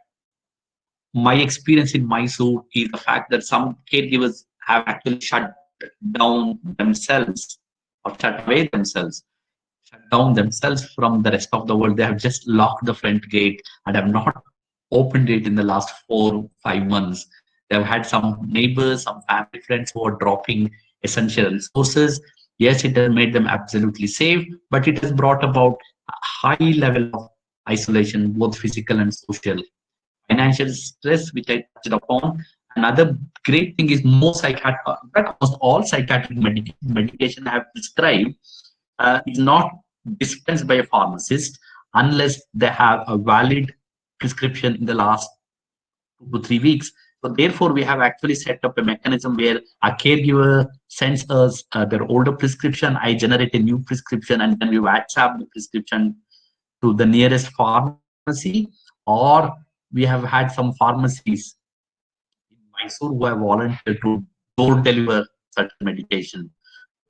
my experience in Mysore is the fact that some caregivers have actually shut down themselves or shut down themselves from the rest of the world. They have just locked the front gate and have not opened it in the last 4-5 months. They have had some neighbors, some family friends who are dropping essential resources. Yes, it has made them absolutely safe, but it has brought about a high level of isolation, both physical and social. Financial stress, which I touched upon. Another great thing is almost all psychiatric medication I have prescribed is not dispensed by a pharmacist unless they have a valid prescription in the last 2 to 3 weeks. So therefore, we have actually set up a mechanism where a caregiver sends us their older prescription. I generate a new prescription, and then we WhatsApp the prescription to the nearest pharmacy, or we have had some pharmacies in Mysore who have volunteered to door deliver certain medication.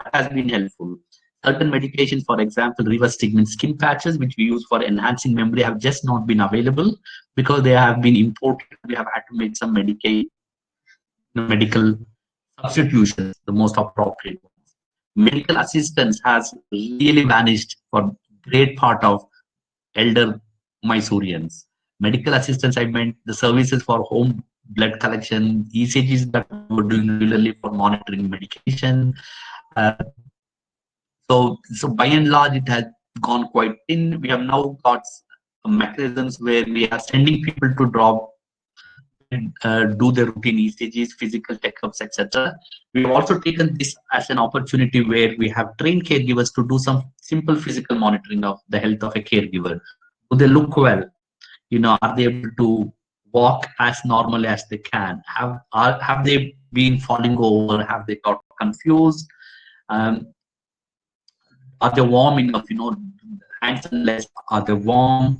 That has been helpful. Certain medications, for example, rivastigmine skin patches, which we use for enhancing memory, have just not been available because they have been imported. We have had to make some medical substitutions, the most appropriate ones. Medical assistance has really vanished for great part of elder Mysoreans. Medical assistance, I meant the services for home blood collection, ECGs that we're doing regularly for monitoring medication. So by and large, it has gone quite in. We have now got mechanisms where we are sending people to drop and do their routine ECGs, physical checkups, etc. We have also taken this as an opportunity where we have trained caregivers to do some simple physical monitoring of the health of a caregiver. Do they look well? Are they able to walk as normally as they can? Have they been falling over? Have they got confused? Are they warm enough? Hands and legs, are they warm?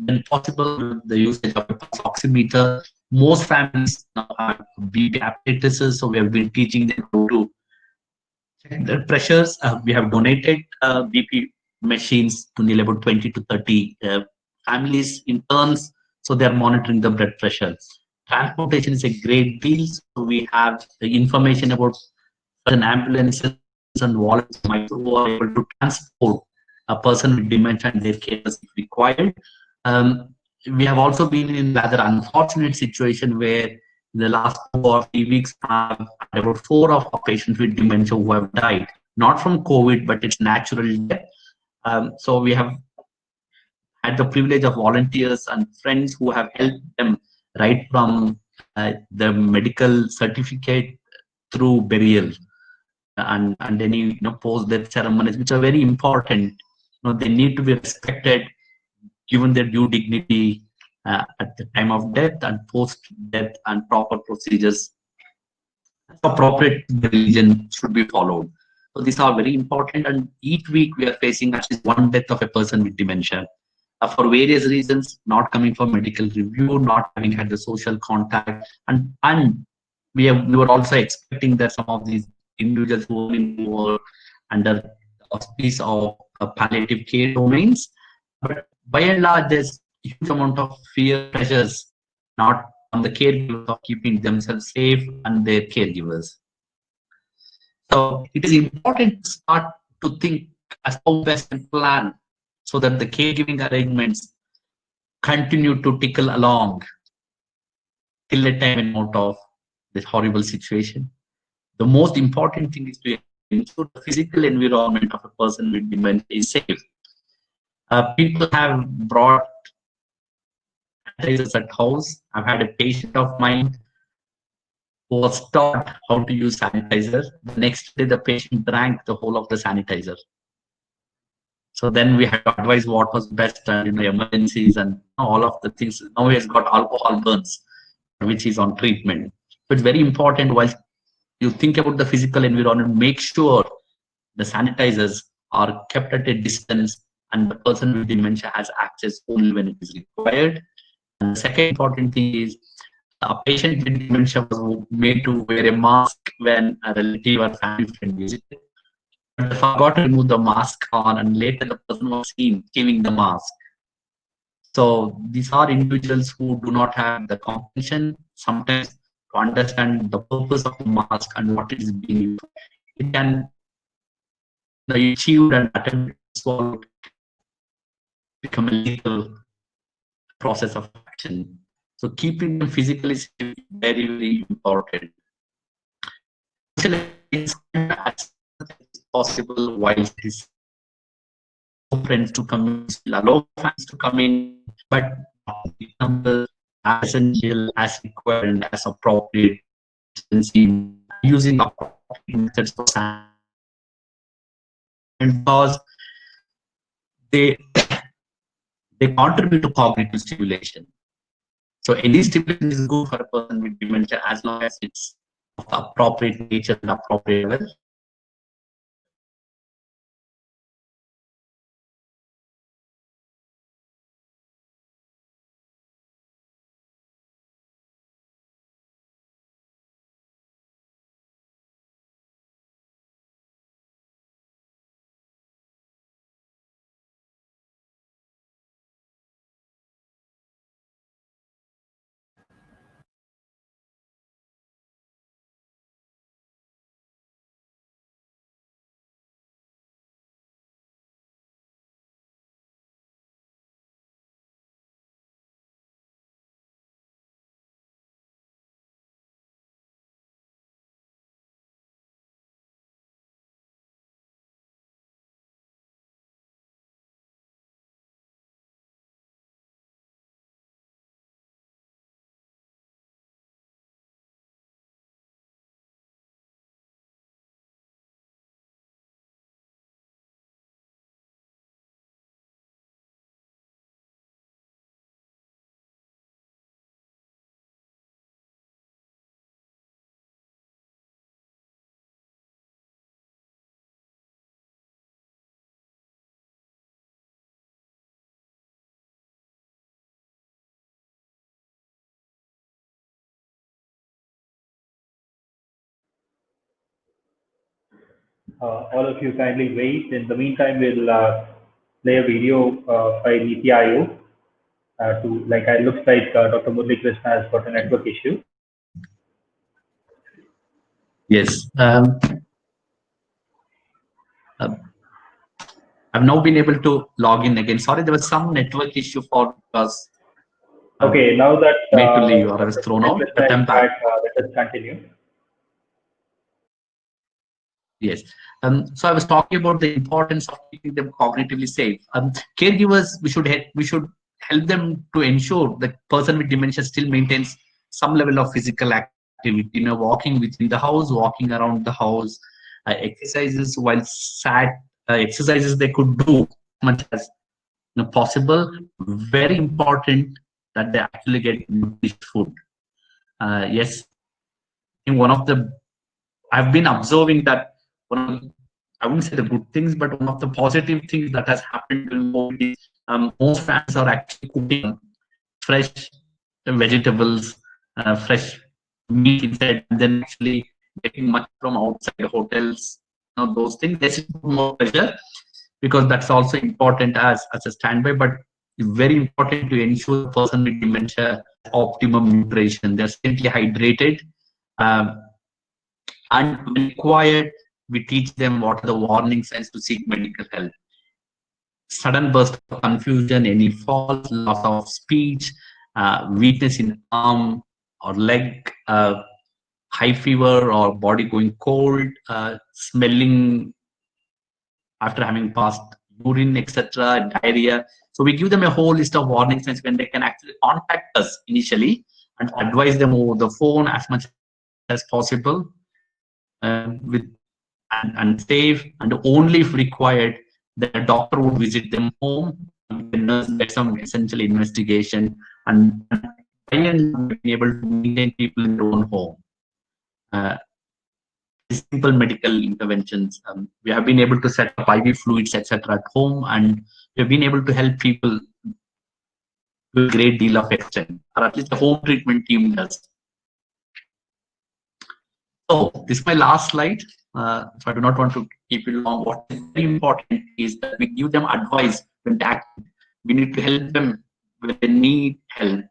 When possible, the usage of a pulse oximeter. Most families now have BP apparatuses, so we have been teaching them how to check their pressures. We have donated BP machines to nearly about 20 to 30 families in turns, so they are monitoring the blood pressure. Transportation is a great deal, so we have the information about certain ambulances and volunteers who are able to transport a person with dementia and their carers if required. We have also been in rather unfortunate situation where in the last 2 or 3 weeks, about 4 of our patients with dementia who have died, not from COVID, but it's natural death. So we have had the privilege of volunteers and friends who have helped them right from the medical certificate through burial and any post-death ceremonies, which are very important. They need to be respected, given their due dignity at the time of death and post-death, and proper procedures appropriate religion should be followed. So these are very important, and each week we are facing at least one death of a person with dementia. For various reasons, not coming for medical review, not having had the social contact, and we were also expecting that some of these individuals who were under the auspice of palliative care domains, but by and large, there's a huge amount of fear pressures, not on the caregivers of keeping themselves safe and their caregivers. So it is important to start to think as how best to plan so that the caregiving arrangements continue to tickle along till the time out of this horrible situation. The most important thing is to ensure the physical environment of a person with dementia is safe. People have brought sanitizers at house. I've had a patient of mine who was taught how to use sanitizer. The next day, the patient drank the whole of the sanitizer. So then we had to advise what was best, emergencies and all of the things. Now he has got alcohol burns, which is on treatment. So it's very important while you think about the physical environment, make sure the sanitizers are kept at a distance and the person with dementia has access only when it is required. And the second important thing is A patient with dementia was made to wear a mask when a relative or family friend visited. But they forgot to remove the mask on, and later the person was seen giving the mask. So these are individuals who do not have the comprehension sometimes to understand the purpose of the mask and what it is being used. It can achieve and attempt to swallow become a lethal process of action. So keeping them physically safe is very, very important. As possible while it is friends to come in, allow fans to come in, but as essential as required and as appropriate, using appropriate methods for and because they contribute to cognitive stimulation. So any stimulation is good for a person with dementia as long as it's of the appropriate nature and appropriate level. All of you kindly wait. In the meantime, we'll play a video by Niti Aayog it looks like Dr. Murali Krishna has got a network issue. Yes. I've now been able to log in again. Sorry, there was some network issue for us. Okay, now that made to leave or I was thrown out, but I'm back. Let us continue. Yes. So I was talking about the importance of keeping them cognitively safe. Caregivers, we should help them to ensure that person with dementia still maintains some level of physical activity. Walking within the house, walking around the house, exercises while sat, exercises they could do much as possible. Very important that they actually get nutritious food. Yes, in one of the, I've been observing that I wouldn't say the good things, but one of the positive things that has happened during COVID is most families are actually cooking fresh vegetables, fresh meat inside, and then actually getting much from outside hotels. Those things. There's more pressure because that's also important as a standby, but it's very important to ensure the person with dementia optimum nutrition. They're simply hydrated, and when required, we teach them what are the warning signs to seek medical help. Sudden burst of confusion, any falls, loss of speech, weakness in arm or leg, high fever or body going cold, smelling after having passed urine, etc., diarrhea. So we give them a whole list of warning signs when they can actually contact us initially and advise them over the phone as much as possible, and safe, and only if required, the doctor would visit them home, the nurse get some essential investigation, and be able to maintain people in their own home. Simple medical interventions. We have been able to set up IV fluids, etc., at home, and we have been able to help people to a great deal of extent, or at least the home treatment team does. So this is my last slide. So I do not want to keep it long. What is very important is that we give them advice when acting. We need to help them when they need help.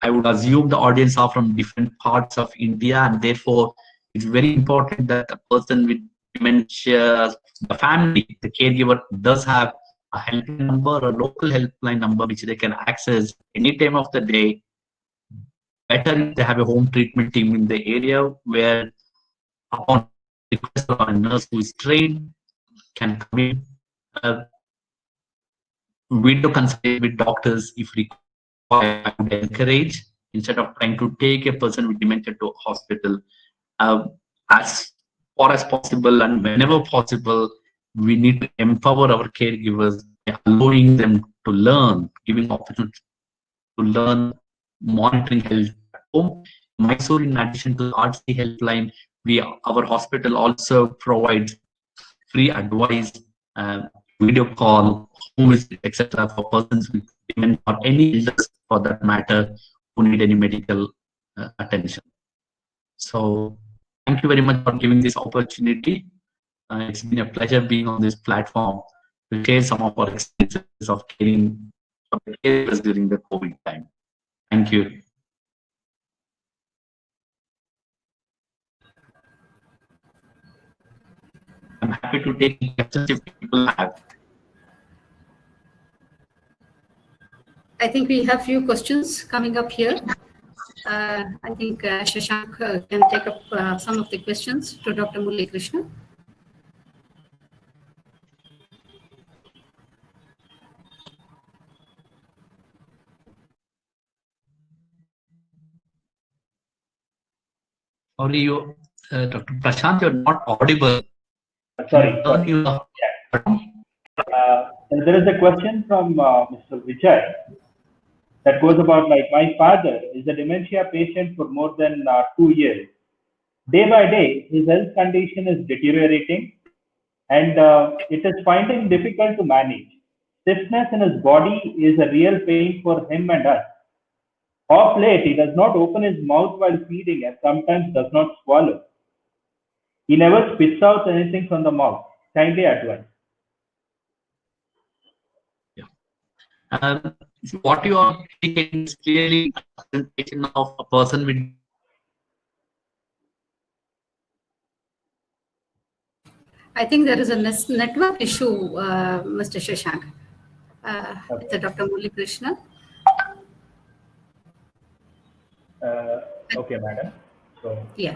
I would assume the audience are from different parts of India, and therefore it's very important that the person with dementia, the family, the caregiver does have a helpline number, a local helpline number which they can access any time of the day. Better if they have a home treatment team in the area where, upon request of a nurse who is trained, can come in, video consult with doctors if required. I would encourage, instead of trying to take a person with dementia to hospital, as far as possible and whenever possible, we need to empower our caregivers by allowing them to learn, giving opportunity to learn, monitoring health at home. Mysore, in addition to the RC helpline, our hospital also provides free advice, video call, home visit, etc. for persons with dementia or any illness for that matter who need any medical attention. So thank you very much for giving this opportunity. It's been a pleasure being on this platform to share some of our experiences of caring for the caregivers during the COVID time. Thank you. I'm happy to take questions if people have. I think we have few questions coming up here. I think Shashank can take up some of the questions to Dr. Murali Krishna. Sorry, Dr. Prashant, you're not audible. Sorry. There is a question from Mr. Vijay that goes about, like, my father is a dementia patient for more than 2 years. Day by day, his health condition is deteriorating, and it is finding difficult to manage. Stiffness in his body is a real pain for him and us. Of late, he does not open his mouth while feeding and sometimes does not swallow. He never spits out anything from the mouth. Kindly advise. What you are indicating is clearly a presentation of a person with. I think there is a network issue, Mr. Shashank, with Dr. Murali Krishna. Okay, madam. So, yeah.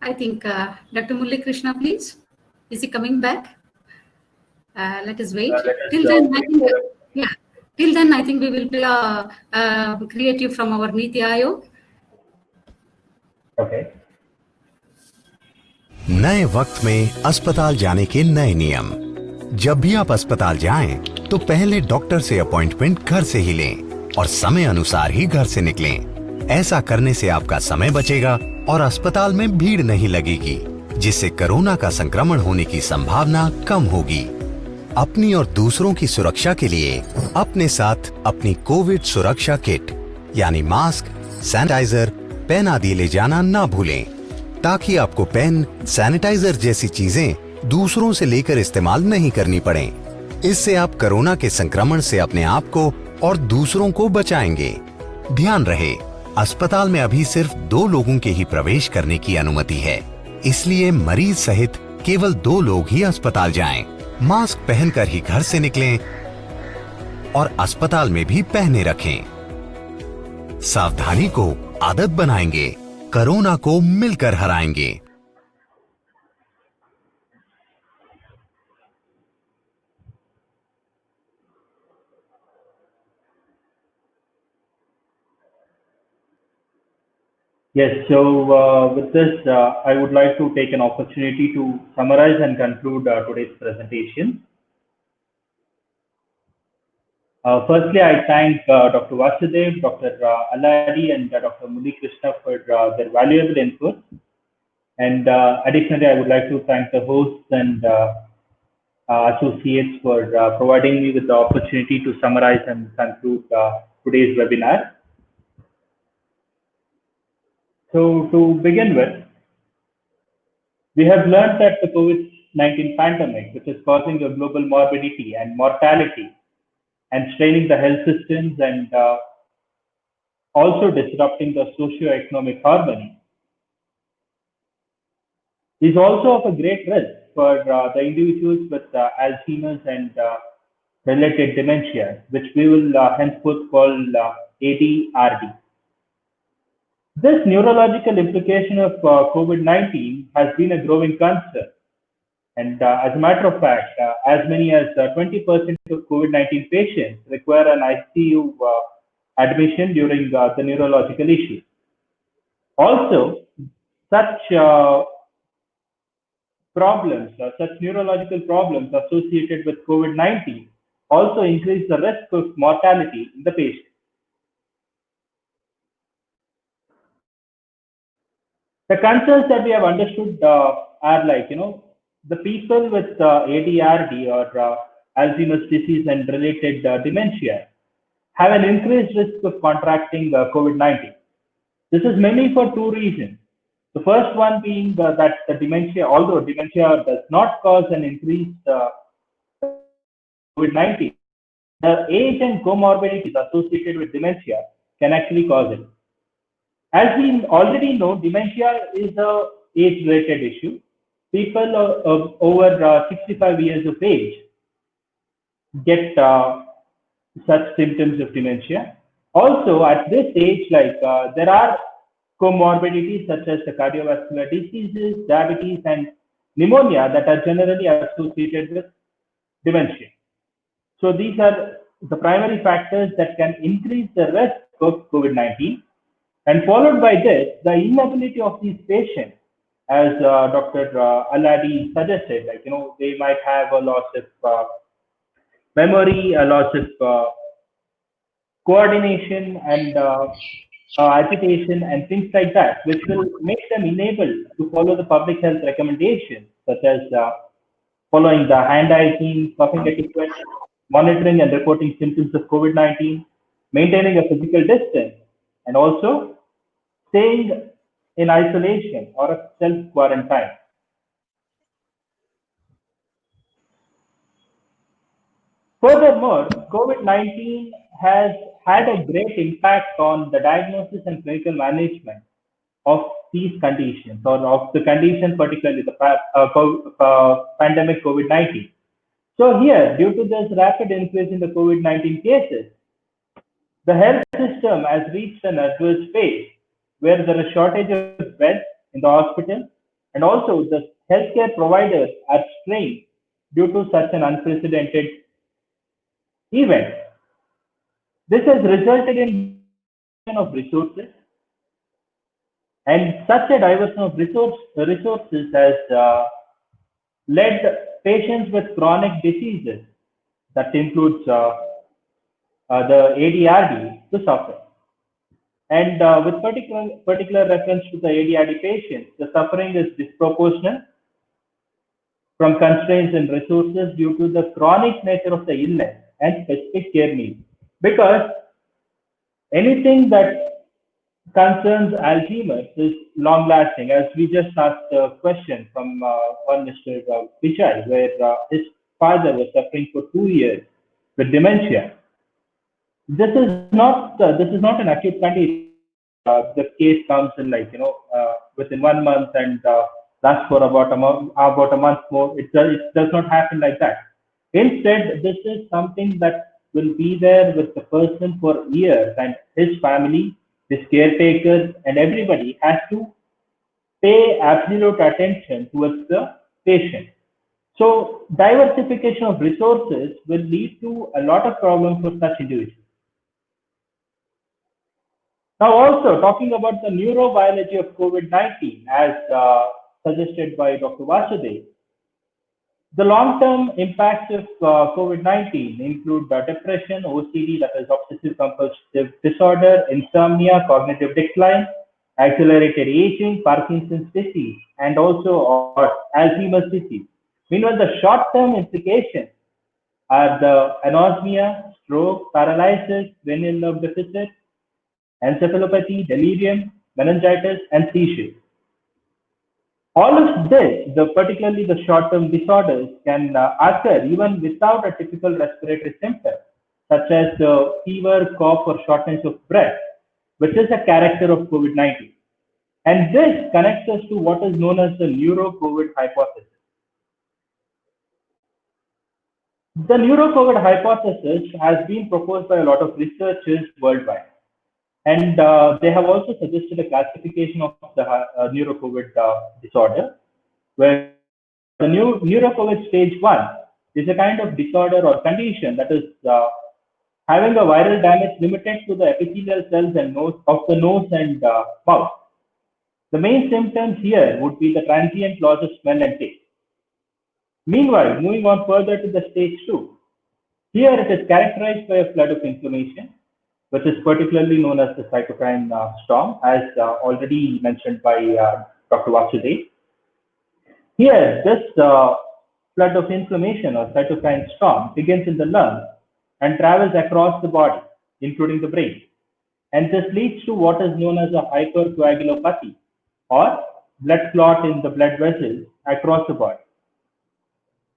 I think Dr. Murali Krishna, please. Is he coming back? Let us wait. Till then, I think, till then, I think we will be creative from our Niti Aayog. Okay. नए वक्त में अस्पताल जाने के नए नियम। जब भी आप अस्पताल जाएं, तो पहले डॉक्टर से अपॉइंटमेंट घर से ही लें और समय अनुसार ही घर से निकलें। ऐसा करने से आपका समय बचेगा और अस्पताल में भीड़ नहीं लगेगी, जिससे कोरोना का संक्रमण होने की संभावना कम होगी। अपनी और दूसरों की सुरक्षा के लिए अपने साथ अपनी कोविड सुरक्षा किट यानी मास्क, सैनिटाइजर, पेन आदि ले जाना ना भूलें, ताकि आपको पेन, सैनिटाइजर जैसी चीजें दूसरों से लेकर इस्तेमाल नहीं करनी पड़ें। इससे आप कोरोना के संक्रमण से अपने आप को और दूसरों को बचाएंगे। ध्यान रहे, अस्पताल में अभी सिर्फ 2 लोगों के ही प्रवेश करने की अनुमति है, इसलिए मरीज सहित केवल 2 लोग ही अस्पताल जाएं। मास्क पहनकर ही घर से निकलें और अस्पताल में भी पहने रखें। सावधानी को आदत बनाएंगे, कोरोना को मिलकर हराएंगे। Yes, so with this, I would like to take an opportunity to summarize and conclude today's presentation. Firstly, I thank Dr. Vasudev, Dr. Alladi, and Dr. Murali Krishna for their valuable input. And additionally, I would like to thank the hosts and associates for providing me with the opportunity to summarize and conclude today's webinar. So to begin with, we have learned that the COVID-19 pandemic, which is causing a global morbidity and mortality and straining the health systems and also disrupting the socio-economic harmony, is also of a great risk for the individuals with Alzheimer's and related dementia, which we will henceforth call ADRD. This neurological implication of COVID-19 has been a growing concern. And as a matter of fact, as many as 20% of COVID-19 patients require an ICU admission during the neurological issues. Also, such such neurological problems associated with COVID-19 also increase the risk of mortality in the patient. The concerns that we have understood are like, the people with ADRD or Alzheimer's disease and related dementia have an increased risk of contracting COVID-19. This is mainly for two reasons. The first one being that the dementia, although dementia does not cause an increased COVID-19, the age and comorbidities associated with dementia can actually cause it. As we already know, dementia is an age-related issue. People over 65 years of age get such symptoms of dementia. Also, at this age, there are comorbidities such as the cardiovascular diseases, diabetes, and pneumonia that are generally associated with dementia. So these are the primary factors that can increase the risk of COVID-19. And followed by this, the inability of these patients, as Dr. Aladi suggested, they might have a loss of memory, a loss of coordination and agitation and things like that, which will make them unable to follow the public health recommendations, such as following the hand hygiene, coughing etiquette, monitoring and reporting symptoms of COVID-19, maintaining a physical distance, and also staying in isolation or a self-quarantine. Furthermore, COVID-19 has had a great impact on the diagnosis and clinical management of these conditions, or of the condition, particularly the pandemic COVID-19. So here, due to this rapid increase in the COVID-19 cases, the health system has reached an adverse phase where there is shortage of beds in the hospital, and also the healthcare providers are strained due to such an unprecedented event. This has resulted in of resources, and such a diversion of resources has led patients with chronic diseases, that includes the ADRD, to suffer. And with particular reference to the ADRD patients, the suffering is disproportionate from constraints in resources due to the chronic nature of the illness and specific care needs. Because anything that concerns Alzheimer's is long lasting, as we just asked a question from one Mr. Pichai, where his father was suffering for 2 years with dementia. This is not an acute condition. The case comes in within 1 month and lasts for about a month more. It does not happen like that. Instead, this is something that will be there with the person for years, and his family, his caretakers, and everybody has to pay absolute attention towards the patient. So diversification of resources will lead to a lot of problems for such individuals. Now, also talking about the neurobiology of COVID-19, as suggested by Dr. Vasudev, the long-term impacts of COVID-19 include depression, OCD, that is obsessive compulsive disorder, insomnia, cognitive decline, accelerated aging, Parkinson's disease, and also Alzheimer's disease. Meanwhile, the short-term implications are the anosmia, stroke, paralysis, cranial nerve deficit, encephalopathy, delirium, meningitis, and seizures. All of this, particularly the short-term disorders, can occur even without a typical respiratory symptom, such as fever, cough, or shortness of breath, which is a character of COVID-19. And this connects us to what is known as the neuro-COVID hypothesis. The neuro-COVID hypothesis has been proposed by a lot of researchers worldwide. And they have also suggested a classification of the neuro-COVID disorder, where the neuro-COVID stage 1 is a kind of disorder or condition that is having a viral damage limited to the epithelial cells and of the nose and mouth. The main symptoms here would be the transient loss of smell and taste. Meanwhile, moving on further to the stage 2, here it is characterized by a flood of inflammation, which is particularly known as the cytokine storm, as already mentioned by Dr. Vasudev. Here, this flood of inflammation or cytokine storm begins in the lungs and travels across the body, including the brain. And this leads to what is known as a hypercoagulopathy, or blood clot in the blood vessels across the body.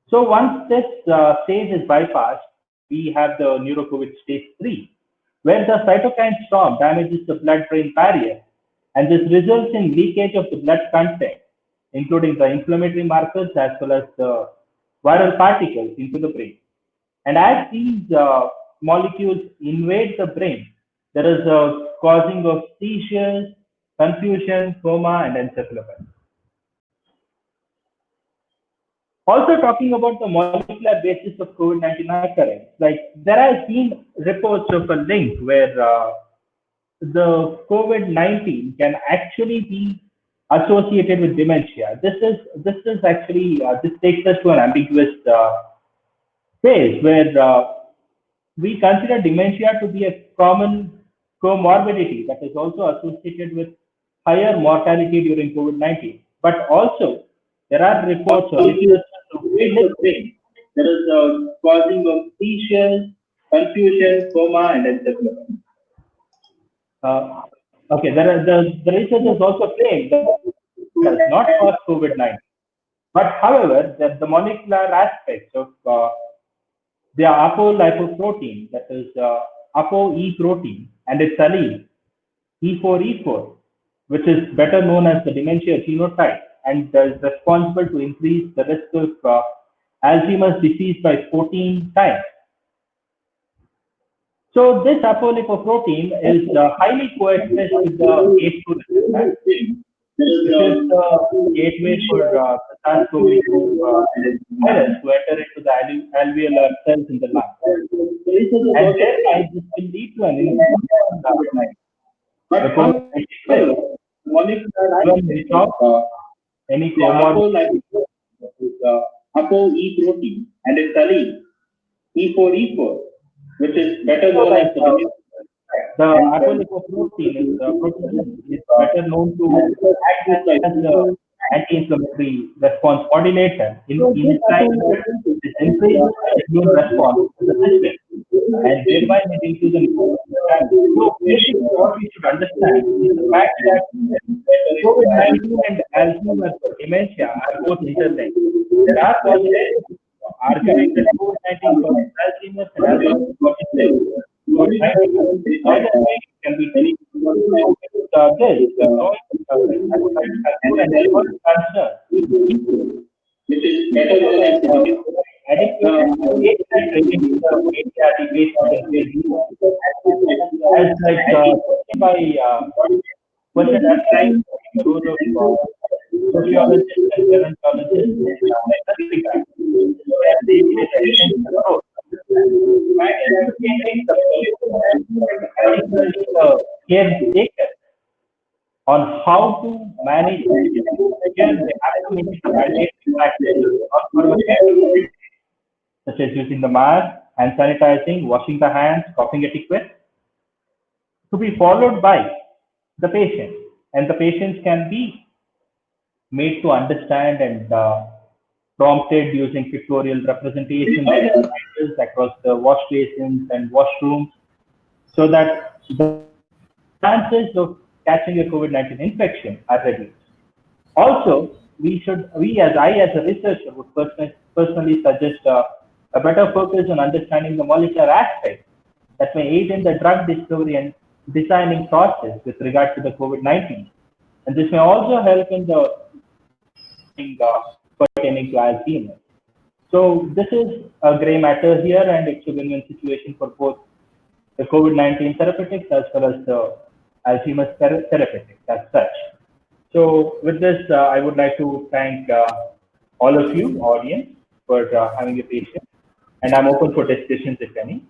So once this stage is bypassed, we have the neuro-COVID stage 3, where the cytokine storm damages the blood-brain barrier, and this results in leakage of the blood content, including the inflammatory markers as well as the viral particles into the brain. And as these molecules invade the brain, there is a causing of seizures, confusion, coma, and encephalopathy. Also talking about the molecular basis of COVID-19 occurrence, like there has been reports of a link where the COVID-19 can actually be associated with dementia. This takes us to an ambiguous phase where we consider dementia to be a common comorbidity that is also associated with higher mortality during COVID-19. But also, there are reports of there is a causing of seizures, confusion, coma, and encephalopathy. The researchers also claim that it does not cause COVID-19. But however, the molecular aspects of the apolipoprotein, that is ApoE protein, and its allele, E4E4, which is better known as the dementia genotype, and is responsible to increase the risk of Alzheimer's disease by 14 times. So this apolipoprotein is highly co-expressed with the ACE2 receptor, which is the gateway for the SARS-CoV-2 virus to enter into the alveolar cells in the lung. And thereby this will lead to an increase any comorbidity. ApoE protein and its allele, E4E4, which is better known as the apolipoprotein is better known to act as the anti-inflammatory response modulator in this increases the immune response to the system and thereby leading to the so basically what we should understand is the fact that COVID-19 and Alzheimer's dementia are both interlinked. There are positives arguing that COVID-19 causes Alzheimer's and Alzheimer's causes COVID-19 can be very which is better than sociologists and gerontologists caretaker on how to manage such as using the mask, hand sanitizing, washing the hands, coughing etiquette, to be followed by the patient, and the patients can be made to understand and prompted using pictorial representations across the wash basins and washrooms, so that the chances of catching a COVID-19 infection are reduced. Also, I as a researcher would personally suggest a better focus on understanding the molecular aspects that may aid in the drug discovery and designing process with regard to the COVID-19. And this may also help in the pertaining to Alzheimer's. So this is a gray matter here, and it's a win-win situation for both the COVID-19 therapeutics as well as the Alzheimer's therapeutics as such. So with this, I would like to thank all of you, audience, for having your patience, and I'm open for discussions if any.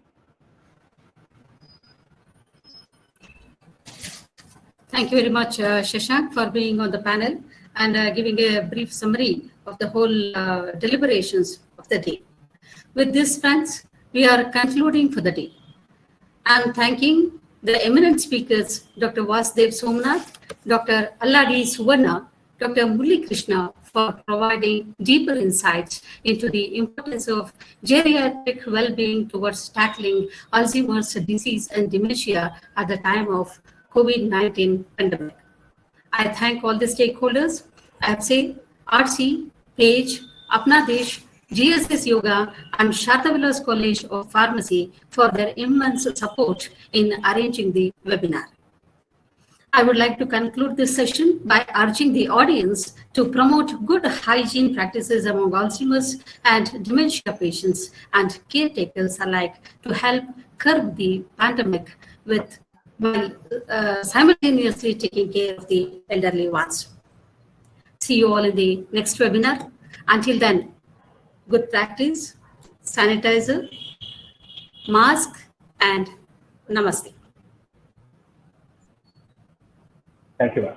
Thank you very much, Shashank, for being on the panel and giving a brief summary of the whole deliberations of the day. With this, friends, we are concluding for the day. I'm thanking the eminent speakers, Dr. Vasudev Somnath, Dr. Alladi Suvarna, Dr. Murali Krishna, for providing deeper insights into the importance of geriatric well-being towards tackling Alzheimer's disease and dementia at the time of COVID-19 pandemic. I thank all the stakeholders, APSE, RC, PAGE, Apna Desh, GSS Yoga, and Sharda Vilas College of Pharmacy for their immense support in arranging the webinar. I would like to conclude this session by urging the audience to promote good hygiene practices among Alzheimer's and dementia patients and caretakers alike to help curb the pandemic while simultaneously taking care of the elderly ones. See you all in the next webinar. Until then, good practice, sanitizer, mask, and namaste. Thank you, ma'am.